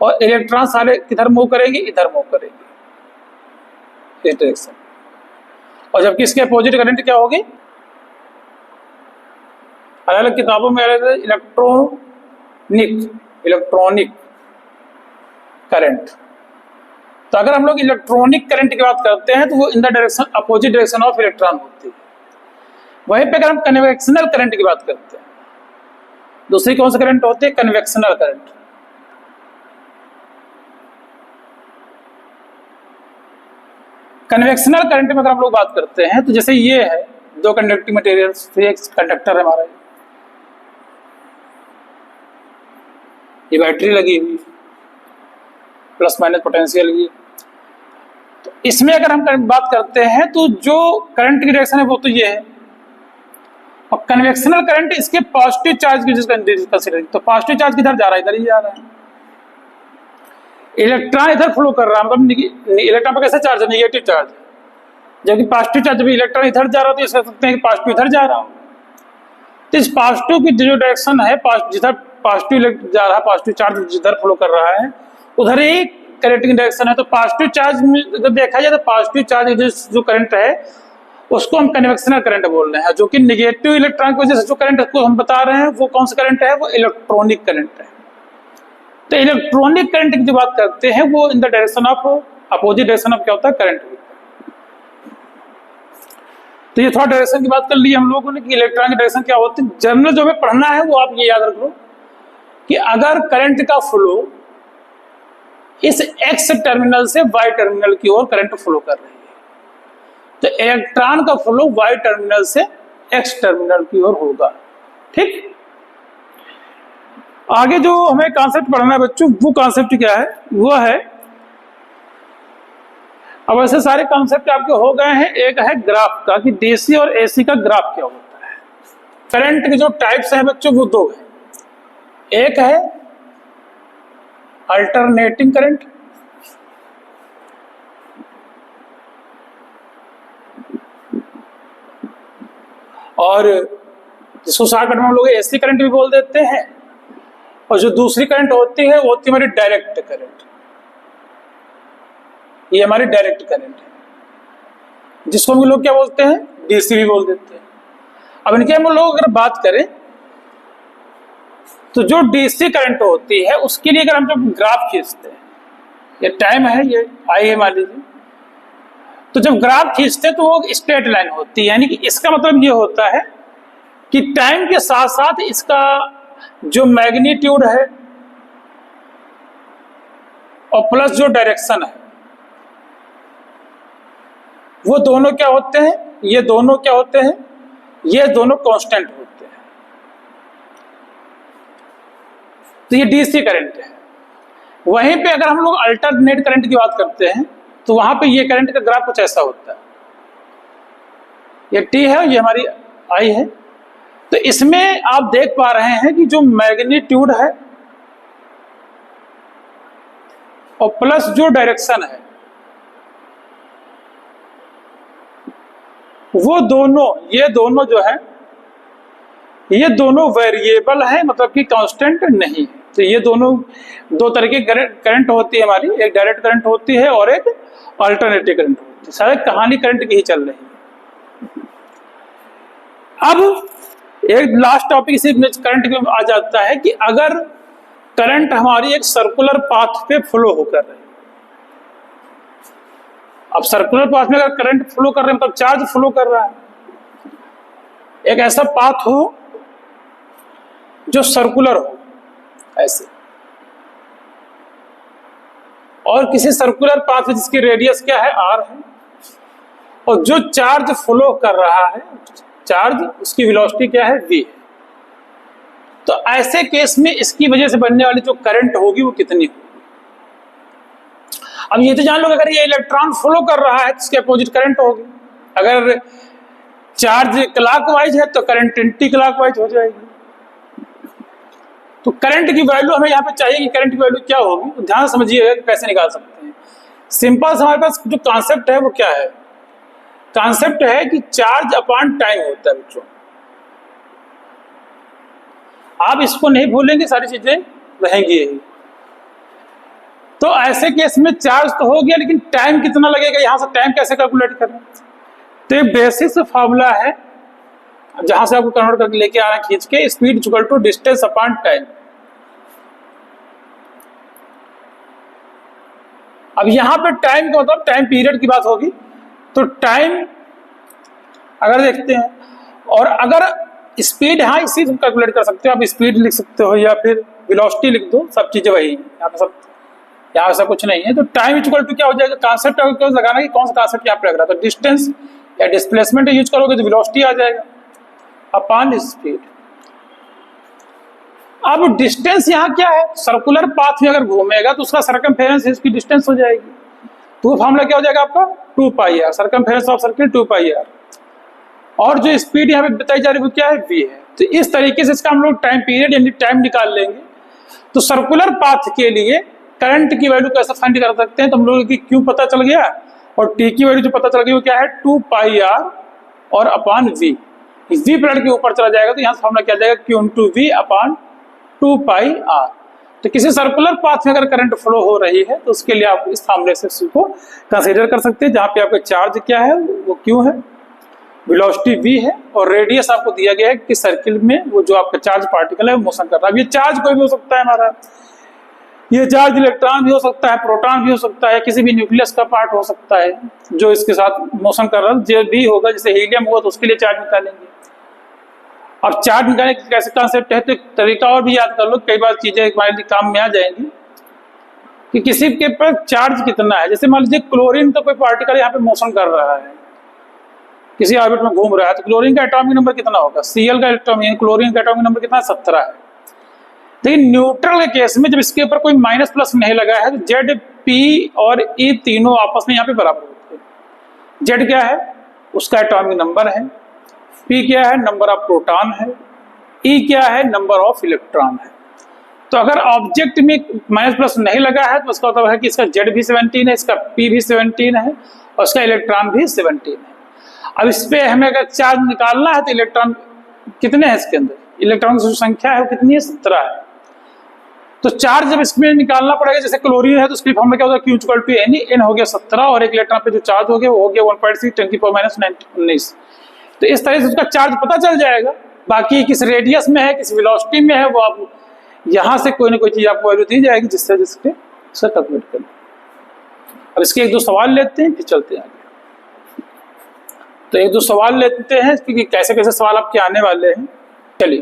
और इलेक्ट्रॉन सारे किधर मूव करेंगे? इधर मूव करेंगे, इस डायरेक्शन। और जबकि इसके अपोजिट करंट क्या होगी? अलग अलग किताबों में अलग इलेक्ट्रॉनिक करंट। तो अगर हम लोग इलेक्ट्रॉनिक करंट की बात करते हैं तो वो in the direction opposite direction of electron होती है। वहीं पे अगर हम कन्वेक्शनल करंट की बात करते हैं, दूसरी कौन सी करंट होती है? Convectional current. कन्वेक्शनल करंट में अगर हम लोग बात करते हैं तो जैसे ये है दो कंडक्टिंग मटेरियल, एक कंडक्टर है हमारा, ये बैटरी लगी हुई प्लस माइनस पोटेंशियल ये। तो इसमें अगर हम बात करते हैं तो जो करंट की डायरेक्शन है वो तो ये है, और कन्वेक्शनल करंट इसके पॉजिटिव चार्ज की कंसीडर, तो पॉजिटिव चार्ज किधर जा रहा है? इधर ही जा रहा है। इलेक्ट्रॉन इधर फ्लो कर रहा है, मतलब इलेक्ट्रॉन पर कैसा चार्ज है? Negative charge. जबकि पॉजिटिव चार्ज, जब इलेक्ट्रॉन इधर जा रहा है तो ये कह सकते हैं कि पॉजिटिव इधर जा रहा हो। तो इस पॉजिटिव की जो डायरेक्शन है, जिधर पॉजिटिव जा रहा है, पॉजिटिव चार्ज जिधर फ्लो कर रहा है उधर ही करंट की डायरेक्शन है। तो पॉजिटिव चार्ज में अगर देखा जाए तो पॉजिटिव चार्ज जो करंट है उसको हम कन्वेक्शनल करंट बोल रहे हैं, जो कि नेगेटिव इलेक्ट्रॉन की वजह से जो करंट को हम बता रहे हैं वो कौन सा करंट है? वो इलेक्ट्रॉनिक करंट है। तो इलेक्ट्रॉनिक करंट की जो बात करते हैं वो in the direction of opposite direction of क्या होता है? करंट। तो ये थोड़ा डायरेक्शन की बात कर ली हम लोगों ने कि इलेक्ट्रॉन की डायरेक्शन क्या होती है। जनरल जो हमें पढ़ना है वो आप ये याद रख लो कि अगर करंट का फ्लो इस एक्स टर्मिनल से वाई टर्मिनल की ओर करंट फ्लो कर रही है तो इलेक्ट्रॉन का फ्लो वाई टर्मिनल से एक्स टर्मिनल की ओर होगा। ठीक, आगे जो हमें कॉन्सेप्ट पढ़ना है बच्चों, वो कॉन्सेप्ट क्या है? वो है, अब ऐसे सारे कॉन्सेप्ट आपके हो गए हैं। एक है ग्राफ का कि डीसी और एसी का ग्राफ क्या होता है। करंट के जो टाइप्स हैं बच्चों वो दो हैं, एक है अल्टरनेटिंग करंट, और जिसको शॉर्टकट में हम लोग एसी करंट भी बोल देते हैं। और जो दूसरी करंट होती है वो होती है हमारी डायरेक्ट करंट, ये हमारी डायरेक्ट करंट है, जिसको हम लोग क्या बोलते हैं? डीसी भी बोल देते हैं। अब इनके हम लोग अगर बात करें तो जो डीसी करंट होती है उसके लिए अगर हम जब ग्राफ खींचते हैं, ये टाइम है, ये आई है मान लीजिए, तो जब ग्राफ खींचते हैं तो वो स्ट्रेट लाइन होती है। यानी कि इसका मतलब ये होता है कि टाइम के साथ साथ इसका जो मैग्नीट्यूड है और प्लस जो डायरेक्शन है वो दोनों क्या होते हैं? ये दोनों क्या होते हैं? ये दोनों कांस्टेंट होते हैं। तो ये डीसी करंट है। वहीं पे अगर हम लोग अल्टरनेट करंट की बात करते हैं तो वहां पे ये करंट का ग्राफ कुछ ऐसा होता है, ये टी है, ये हमारी आई है। तो इसमें आप देख पा रहे हैं कि जो मैग्नीट्यूड है और प्लस जो डायरेक्शन है वो दोनों, ये दोनों जो है ये दोनों वेरिएबल है, मतलब कि कांस्टेंट नहीं। तो ये दोनों दो तरह की करंट होती है हमारी, एक डायरेक्ट करंट होती है और एक अल्टरनेटिव करंट होती है। सारी कहानी करंट की ही चल रही है। अब एक लास्ट टॉपिक इसी करंट में आ जाता है कि अगर करंट हमारी एक सर्कुलर पाथ पे फ्लो होकर रही, अब सर्कुलर पाथ में अगर करंट फ्लो कर रहे हैं मतलब चार्ज फ्लो कर रहा है, एक ऐसा पाथ हो जो सर्कुलर हो ऐसे, और किसी सर्कुलर पाथ जिसकी रेडियस क्या है r है, और जो चार्ज फ्लो कर रहा है चार्ज उसकी वेलोसिटी क्या है v है। तो ऐसे केस में इसकी वजह से बनने वाली जो करंट होगी वो कितनी होगी। अब ये तो जान लो अगर ये इलेक्ट्रॉन फ्लो कर रहा है तो इसके अपोजिट करंट होगी। अगर चार्ज क्लॉकवाइज है तो करंट एंटी क्लॉकवाइज हो जाएगी। तो करंट की वैल्यू हमें यहाँ पे चाहिए कि करंट की वैल्यू क्या होगी, तो ध्यान समझिएगा कि कैसे निकाल सकते हैं। सिंपल हमारे पास जो कॉन्सेप्ट है वो क्या है, कॉन्सेप्ट है कि चार्ज अपॉन टाइम होता है बच्चों। आप इसको नहीं भूलेंगे, सारी चीजें रहेंगी यही। तो ऐसे केस में चार्ज तो हो गया, लेकिन टाइम कितना लगेगा, यहां से टाइम कैसे कैलकुलेट करें। तो एक बेसिक फॉर्मूला है जहां से आपको कन्वर्ट करके लेके आ रहे हैं खींच के, speed equal to distance upon time. अब यहां पे टाइम का मतलब टाइम पीरियड की बात होगी। तो टाइम अगर देखते हैं, और अगर स्पीड, हाँ इसी से कैलकुलेट कर सकते हो आप, स्पीड लिख सकते हो या फिर वेलोसिटी लिख दो, सब चीजें वही है यहाँ पे, सब यहाँ ऐसा कुछ नहीं है। तो टाइम इक्वल टू क्या हो जाएगा, कॉन्सेप्ट लगाना कि कौन सा कॉन्सेप्ट यहाँ पे लग रहा है। तो डिस्टेंस या डिस्प्लेसमेंट यूज करोगे तो वेलोसिटी आ जाएगा अपॉन स्पीड। अब डिस्टेंस यहाँ क्या है, सर्कुलर पाथ में अगर घूमेगा तो उसका सरकमफेरेंस इसकी डिस्टेंस हो जाएगी। तो वो फॉर्मूला क्या हो जाएगा आपका 2πr, circumference of circle 2πr। और जो स्पीड यहाँ पे बताई जा रही है वो क्या है, v है। तो इस तरीके से इसका हम लोग टाइम पीरियड यानी टाइम निकाल लेंगे। तो सर्कुलर पाथ के लिए करंट की वैल्यू कैसे फाइंड कर सकते हैं, तो हम लोग की क्यू पता चल गया और टी की वैल्यू जो पता चल गई वो क्या है 2πr और अपॉन v। v पलट के ऊपर चला जाएगा तो यहाँ फॉर्मूला क्या जाएगा q into v upon 2πr। तो किसी सर्कुलर पाथ में अगर करंट फ्लो हो रही है तो उसके लिए आप इस फॉर्मूले से इसको कंसीडर कर सकते हैं, जहाँ पे आपका चार्ज क्या है वो q है, वेलोसिटी v है, और रेडियस आपको दिया गया है कि सर्किल में वो जो आपका चार्ज पार्टिकल है वो मोशन कर रहा है। अब ये चार्ज कोई भी हो सकता है हमारा, ये चार्ज इलेक्ट्रॉन भी हो सकता है, प्रोटॉन भी हो सकता है, किसी भी न्यूक्लियस का पार्ट हो सकता है जो इसके साथ मोशन कर रहा है। जो भी होगा, जैसे हीलियम होगा तो उसके लिए चार्ज निकालेंगे। अब चार्ज निकालने का कैसे कॉन्सेप्ट है, तो एक तरीका और भी याद कर लो, कई बार चीजें हमारे लिए काम में आ जाएंगी कि किसी के पर चार्ज कितना है। जैसे मान लीजिए क्लोरीन तो कोई पार्टिकल यहाँ पे मोशन कर रहा है, किसी ऑर्बिट में घूम रहा है, तो क्लोरीन का एटॉमिक नंबर कितना होगा, Cl का एटॉमिक, क्लोरीन का एटॉमिक नंबर कितना है 17 है। लेकिन न्यूट्रल के केस में जब इसके ऊपर कोई माइनस प्लस नहीं लगा है तो जेड, पी और ई तीनों आपस में यहाँ पे बराबर होते हैं। जेड क्या है, उसका एटॉमिक नंबर है, पी क्या है, नंबर ऑफ प्रोटॉन है, ई क्या है, नंबर ऑफ इलेक्ट्रॉन है। तो अगर ऑब्जेक्ट में माइनस प्लस नहीं लगा है तो उसका मतलब है कि इसका जेड भी 17 है, इसका पी भी 17 है और इसका इलेक्ट्रॉन भी 17 है। अब इस पे हमें अगर चार्ज निकालना है तो इलेक्ट्रॉन कितने हैं इसके अंदर, इलेक्ट्रॉन की जो संख्या है वो कितनी है 17 है। तो चार्ज जब इसमें निकालना पड़ेगा, जैसे क्लोरीन है तो उसकी फॉर्म में क्या होगा q इक्वल टू n हो गया 17 और एक इलेक्ट्रॉन पे जो चार्ज हो गया वो हो गया 1.6 10⁻⁹ तो इस तरह से उसका चार्ज पता चल जाएगा। बाकी किस रेडियस में है, किस वेलोसिटी में है, वो आप यहाँ से कोई ना कोई चीज आपको वैल्यू दी जाएगी जिससे जिसके से कैलकुलेट करें। अब इसके एक दो सवाल लेते हैं फिर चलते हैं आगे। तो एक दो सवाल लेते हैं क्योंकि कैसे कैसे सवाल आपके आने वाले हैं। चलिए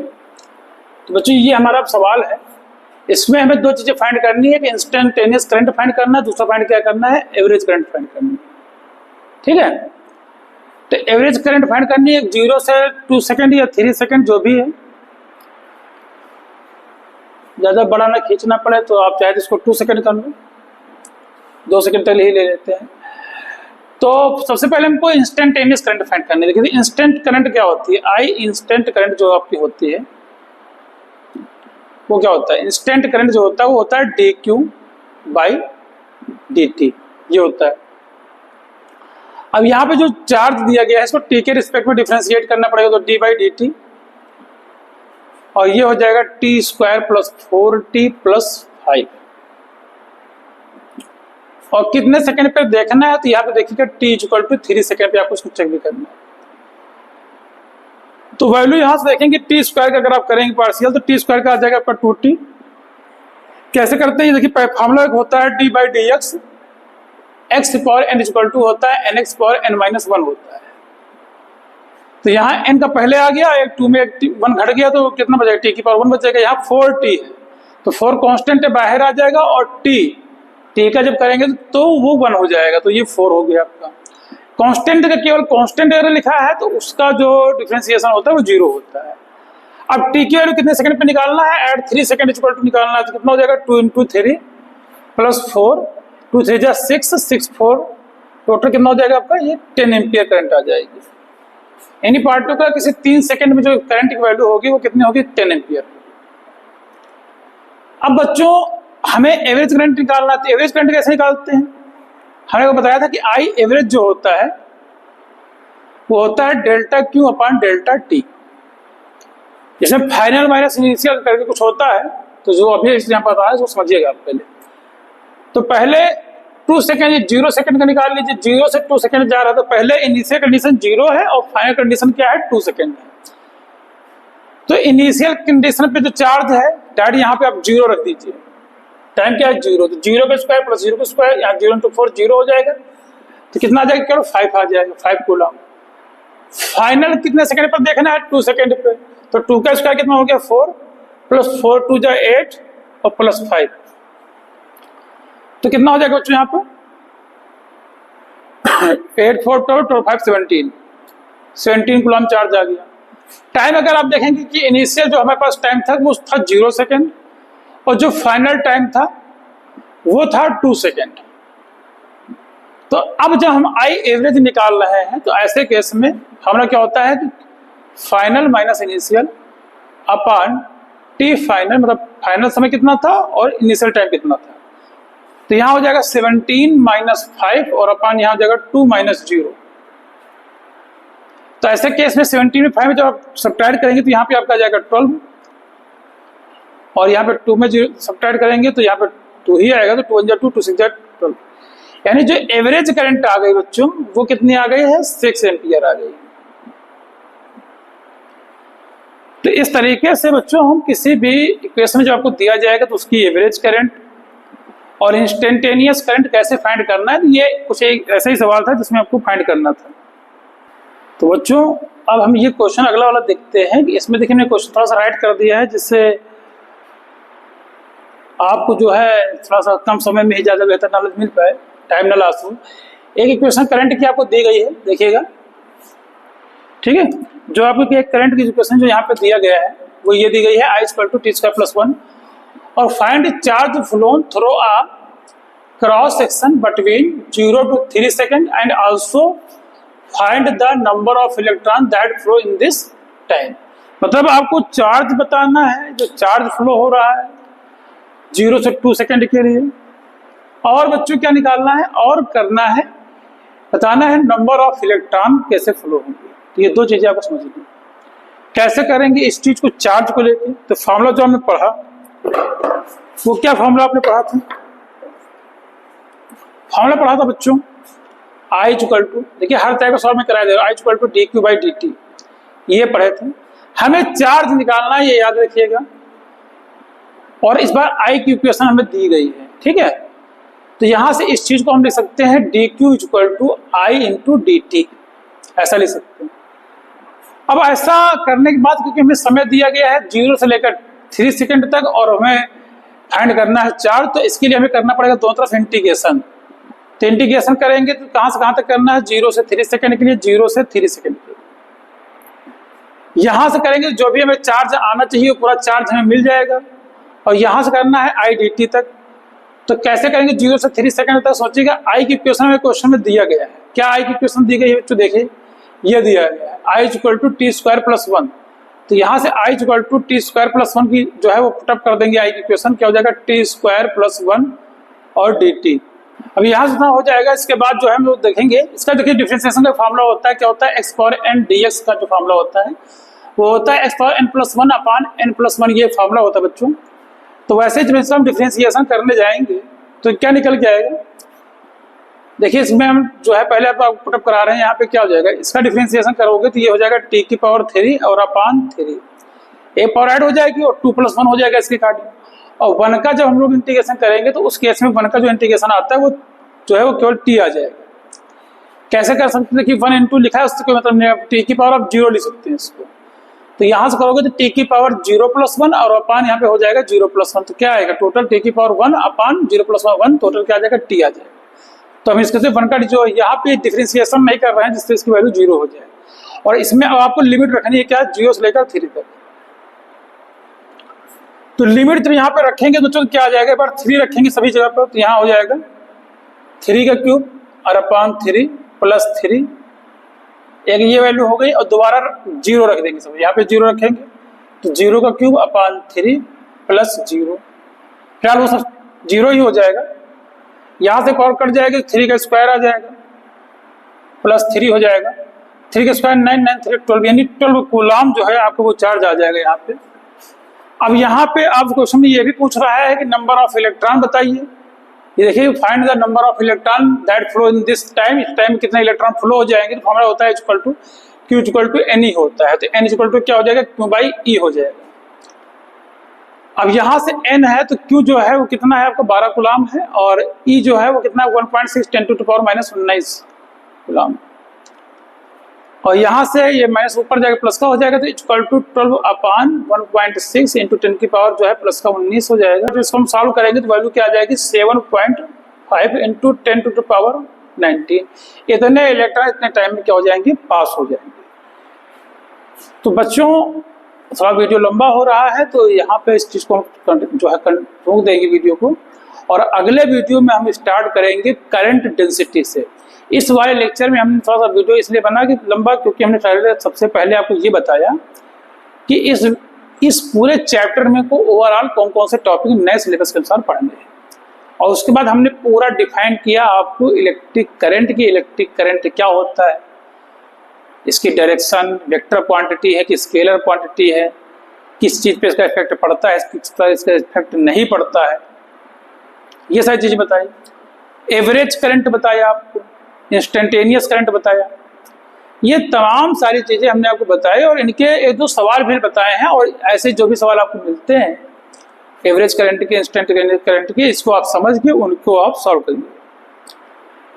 तो बच्चों ये हमारा सवाल है, इसमें हमें दो चीजें फाइंड करनी है कि इंस्टेंटेनियस करंट फाइंड करना है, दूसरा फाइंड क्या करना है, एवरेज करंट फाइंड करनी है। ठीक है, तो एवरेज करंट फाइंड करनी है 0 से 2 सेकंड या 3 सेकंड जो भी है, ज्यादा बड़ा ना खींचना पड़े तो आप चाहे इसको 2 सेकंड कर लो, 2 सेकंड तक ही ले लेते हैं। तो सबसे पहले हमको इंस्टेंटेनियस करंट फाइंड करनी है। देखिए इंस्टेंट करंट क्या होती है, आई इंस्टेंट करंट जो आपकी होती है वो क्या होता है, इंस्टेंट करंट जो होता है वो होता है dq/dt, ये होता है। अब यहाँ पे जो चार्ज दिया गया है इसको t के रिस्पेक्ट में डिफरेंशिएट करना पड़ेगा, तो d/dt और ये हो जाएगा T square plus 4t plus 5। और कितने सेकंड पे देखना है, तो यहाँ पे देखिएगा t इक्वल टू 3 सेकंड पे आपको इसको चेक भी करना है। तो वैल्यू यहां से देखेंगे टी स्क्वायर का, अगर आप करेंगे पार्शियल तो टी स्क्वायर का आ जाएगा आपका 2t। कैसे करते हैं, देखिए फॉर्मूला एक होता है d by d x, x power n equal to होता है n x power n minus 1 होता है। तो यहाँ n का पहले आ गया, एक 2 में 1 घट गया, तो कितना बचेगा, t की पावर 1 बचेगा। यहाँ 4t है तो 4 कांस्टेंट बाहर आ जाएगा, और t का जब करेंगे तो वो 1 हो जाएगा, तो ये 4 हो गया आपका। कांस्टेंट का केवल कांस्टेंट अगर लिखा है तो उसका जो डिफरेंशिएशन होता है वो 0 होता है। अब t की वैल्यू कितने सेकंड पे निकालना है, एट 3 सेकंड इक्वल टू निकालना है, तो कितना हो जाएगा 2 इंटू 3 प्लस 4, 2 3 जा 6, 6 4, टोटल कितना हो जाएगा आपका, ये 10 एम्पियर करंट आ जाएगी। यानी पार्टिकल का किसी 3 सेकंड में जो करंट की वैल्यू होगी वो कितनी होगी, 10 एम्पियर। अब बच्चों हमें एवरेज करंट निकालना है, तो एवरेज करंट कैसे निकालते हैं, हमने को बताया था कि आई एवरेज जो होता है वो होता है delta Q upon delta T. इसमें फाइनल माइनस इनिशियल करके कुछ होता है, तो जो अभी यहाँ पर आता है वो समझिएगा आप पहले। तो पहले 2 सेकंड, 0 सेकंड का निकाल लीजिए, 0 से 2 सेकंड जा रहा है, तो पहले इनिशियल कंडीशन 0 है और फाइनल कंडीशन क्या है, 2 सेकंड है। तो इनिशियल कंडीशन पे जो चार्ज है डायरेक्ट यहाँ पे आप 0 रख दीजिए, टाइम क्या है 0, तो 0 का स्क्वायर प्लस 0 का स्क्वायर, यहाँ 0 इंटू 4 0 हो जाएगा, तो कितना आ जाएगा, 5 आ जाएगा, 5 कूलम। फाइनल कितने सेकंड पर देखना है, 2 सेकंड पे, तो 2 का स्क्वायर कितना हो गया 4, प्लस 4 2 जा 8 और प्लस 5, तो कितना हो जाएगा बच्चों यहाँ पर 8 4 12 5 17 कूलम चार्ज आ गया। टाइम अगर आप देखेंगे कि इनिशियल जो हमारे पास टाइम था वो था 0 सेकंड, और जो फाइनल टाइम था वो था 2 सेकंड। तो अब जब हम आई एवरेज निकाल रहे हैं तो ऐसे केस में हमारा क्या होता है कि final minus initial upon T final, मतलब फाइनल समय कितना था और इनिशियल टाइम कितना था, तो यहाँ हो जाएगा 17 माइनस 5 और अपॉन यहाँ हो जाएगा 2 माइनस 0। तो ऐसे केस में 17 में 5 में जब आप सब्ट्रैक्ट करेंगे तो यहाँ पे आपका आ जाएगा 12, और यहाँ पे 2 में 0 सब्ट्रैक्ट करेंगे तो यहाँ पे 2 ही आएगा, तो 2 1 जा 2 2 6 जा 12। यानी जो एवरेज करंट आ गई बच्चों वो कितनी आ गई है, 6 एम्पियर आ गई। तो इस तरीके से बच्चों हम किसी भी इक्वेशन में जो आपको दिया जाएगा तो उसकी एवरेज करंट और इंस्टेंटेनियस करंट कैसे फाइंड करना है, ये कुछ एक ऐसा ही सवाल था जिसमें आपको फाइंड करना था। तो बच्चों अब हम ये क्वेश्चन अगला वाला देखते हैं कि इसमें देखिए मैंने क्वेश्चन थोड़ा सा राइट कर दिया है जिससे आपको जो है थोड़ा सा कम समय में ही ज़्यादा बेहतर नॉलेज मिल पाए, टाइम ना लॉस हो। एक इक्वेशन करंट की आपको दी गई है, देखिएगा, ठीक है। जो आपको एक करंट की इक्वेशन जो यहाँ पे दिया गया है वो ये दी गई है, I equal to T square plus 1, और find charge flown through a cross section between 0 to 3 second and also find the number of electron that flow in this time. मतलब आपको चार्ज बताना है जो चार्ज फ्लो हो रहा है 0 से 2 सेकंड के लिए, और बच्चों क्या निकालना है और करना है, बताना है नंबर ऑफ इलेक्ट्रॉन कैसे फ्लो होंगे। तो ये दो चीजें आपको समझनी। कैसे करेंगे इस चीज को, चार्ज को लेके, तो फॉर्मूला जो हमने पढ़ा वो क्या फॉर्मूला आपने पढ़ा था, फॉर्मूला पढ़ा था बच्चों I इक्वल टू, देखिए हर तरह का सॉल्व में कराया जाएगा, I equal to d q by d t, ये पढ़े थे। हमें चार्ज निकालना है, ये याद रखिएगा, और इस बार I की इक्वेशन हमें दी गई है, ठीक है। तो यहां से इस चीज को हम लिख सकते हैं d q equal to I into d t, ऐसा लिख सकते हैं। अब ऐसा करने के बाद क्योंकि हमें समय दिया गया है 0 से लेकर 3 सेकंड तक और हमें फाइंड करना है चार्ज, तो इसके लिए हमें करना पड़ेगा दोनों तरफ इंटीग्रेशन। तो इंटीग्रेशन करेंगे तो कहां से कहां तक करना है, 0 से 3 सेकंड के लिए, 0 से 3 सेकंड के लिए। यहां से करेंगे जो भी हमें चार्ज आना चाहिए वो पूरा चार्ज हमें मिल जाएगा, और यहां से करना है आई डी टी तक। तो कैसे करेंगे 0 से 3 सेकंड तक, सोचिएगा आई की इक्वेशन में क्वेश्चन में दिया गया है, क्या आई की इक्वेशन दी गई है बच्चों, देखिए ये दिया गया है I equal to T square plus 1। तो यहाँ से I equal to T square plus 1 की जो है वो पुटअप कर देंगे, आई की इक्वेशन क्या हो जाएगा टी स्क्वायर प्लस 1 और डी टी। अब यहाँ से हो जाएगा, इसके बाद जो है हम लोग देखेंगे इसका, देखिए डिफरेंशिएशन का फॉर्मूला होता है क्या होता है, x power n d x का जो फॉर्मूला होता है वो होता है x power n plus one upon n+1, ये फॉर्मूला होता है बच्चों। तो वैसे जब हम डिफरेंशिएशन करने जाएंगे तो क्या निकल के आएगा, देखिए इसमें हम जो है पहले आप पुटअप करा रहे हैं, यहाँ पे क्या हो जाएगा, इसका डिफरेंशिएशन करोगे तो ये हो जाएगा t⁻³ और अपान 3, एक पावर ऐड हो जाएगी और 2+1 हो जाएगा इसके काट। और 1 का जब हम लोग इंटीग्रेशन करेंगे तो उस केस में 1 का जो इंटीग्रेशन आता है वो जो है वो केवल t आ जाएगा। कैसे कर सकते हैं कि 1 इंटू लिखा है उससे कोई मतलब नहीं, आप t⁻0 लिख सकते हैं इसको। तो यहाँ से करोगे तो t⁻0+1 और अपान यहाँ पे हो जाएगा 0+1, तो क्या आएगा टोटल t⁻1 अपान 0+1 टोटल क्या आ जाएगा, t आ जाएगा। तो हम इसके से 1 का जो यहाँ पे डिफरेंशिएशन नहीं कर रहे हैं जिससे इसकी वैल्यू 0 हो जाए। और इसमें अब आपको लिमिट रखनी है क्या, 0 से लेकर 3 तक। तो लिमिट जब यहाँ पे रखेंगे तो चलो क्या आ जाएगा, एक बार 3 रखेंगे सभी जगह पर, तो यहाँ हो जाएगा 3³ और अपान 3 प्लस 3, एक ये वैल्यू हो गई। और दोबारा 0 रख देंगे सब, यहाँ पे 0 रखेंगे तो 0³ अपान 3 प्लस 0, फिलहाल वो सब 0 ही हो जाएगा। यहाँ से और कट जाएगा, 3 का स्क्वायर आ जाएगा प्लस 3 हो जाएगा, 3 का स्क्वायर 9, 9 3 12, यानी 12 कूलम जो है आपको वो चार्ज आ जाएगा यहाँ पे। अब यहाँ पे आप क्वेश्चन में ये भी पूछ रहा है कि नंबर ऑफ इलेक्ट्रॉन बताइए। ये देखिए find the number of electron that flow in this time, इस टाइम कितने इलेक्ट्रॉन फ्लो हो जाएंगे। तो फॉर्मूला होता है Q=N होता है, तो N क्या हो जाएगा, Q/E हो जाएगा। अब यहाँ से N है तो Q जो है वो कितना है आपका 12 कूलम है, और E जो है वो कितना 1.6 × 10⁻⁻⁹ कूलम। और यहाँ से ये माइनस ऊपर जाएगा प्लस का हो जाएगा, तो =12 अपान 1.6 × 10 की पावर जो है प्लस का 19 हो जाएगा। तो इसको हम सॉल्व करेंगे तो वैल्यू क्या आ जाएगी 7.5 × 10⁻19। इतने इलेक्ट्रॉन इतने टाइम में क्या हो जाएंगे, पास हो जाएंगे। तो बच्चों थोड़ा वीडियो लंबा हो रहा है तो यहाँ पे इस चीज को जो है रोक देंगे वीडियो को, और अगले वीडियो में हम स्टार्ट करेंगे करंट डेंसिटी से। इस वाले लेक्चर में हमने थोड़ा सा वीडियो इसलिए बना कि लंबा, क्योंकि हमने सबसे पहले आपको ये बताया कि इस पूरे चैप्टर में को ओवरऑल कौन कौन से टॉपिक नए सिलेबस के अनुसार पढ़ने हैं, और उसके बाद हमने पूरा डिफाइन किया आपको इलेक्ट्रिक करंट क्या होता है, इसकी डायरेक्शन वेक्टर क्वांटिटी है कि स्केलर क्वांटिटी है, किस चीज़ पे इसका इफेक्ट पड़ता है, किस पर इसका इफेक्ट नहीं पड़ता है, ये सारी चीज़ें बताई। एवरेज करंट बताया आपको, इंस्टेंटेनियस करंट बताया, ये तमाम सारी चीज़ें हमने आपको बताई, और इनके एक दो सवाल भी बताए हैं। और ऐसे जो भी सवाल आपको मिलते हैं एवरेज करंट के, इंस्टेंटेनियस करंट के, इसको आप समझ के उनको आप सॉल्व करिए।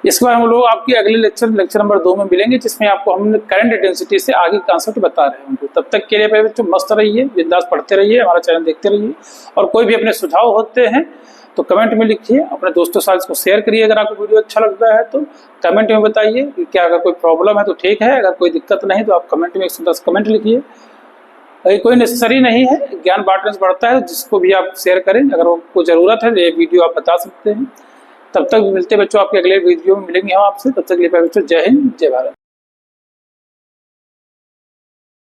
इसके बाद हम लोग आपके अगले लेक्चर नंबर 2 में मिलेंगे, जिसमें आपको हम करंट डेंसिटी से आगे कॉन्सेप्ट बता रहे हैं। तब तक के लिए बच्चों मस्त रहिए, बिंदास पढ़ते रहिए, हमारा चैनल देखते रहिए, और कोई भी अपने सुझाव होते हैं तो कमेंट में लिखिए, अपने दोस्तों के साथ इसको शेयर करिए। अगर आपको वीडियो अच्छा लगता है तो कमेंट में बताइए कि क्या अगर कोई प्रॉब्लम है तो ठीक है, अगर कोई दिक्कत नहीं तो आप कमेंट में 110 कमेंट लिखिए। अगर कोई नेसेसरी नहीं है, ज्ञान बांटने से बढ़ता है, जिसको भी आप शेयर करें, अगर आपको ज़रूरत है ये वीडियो आप बता सकते हैं। तब तक मिलते बच्चों आपके अगले वीडियो में मिलेंगे हम आपसे, तब तक के लिए बच्चों जय हिंद जय भारत।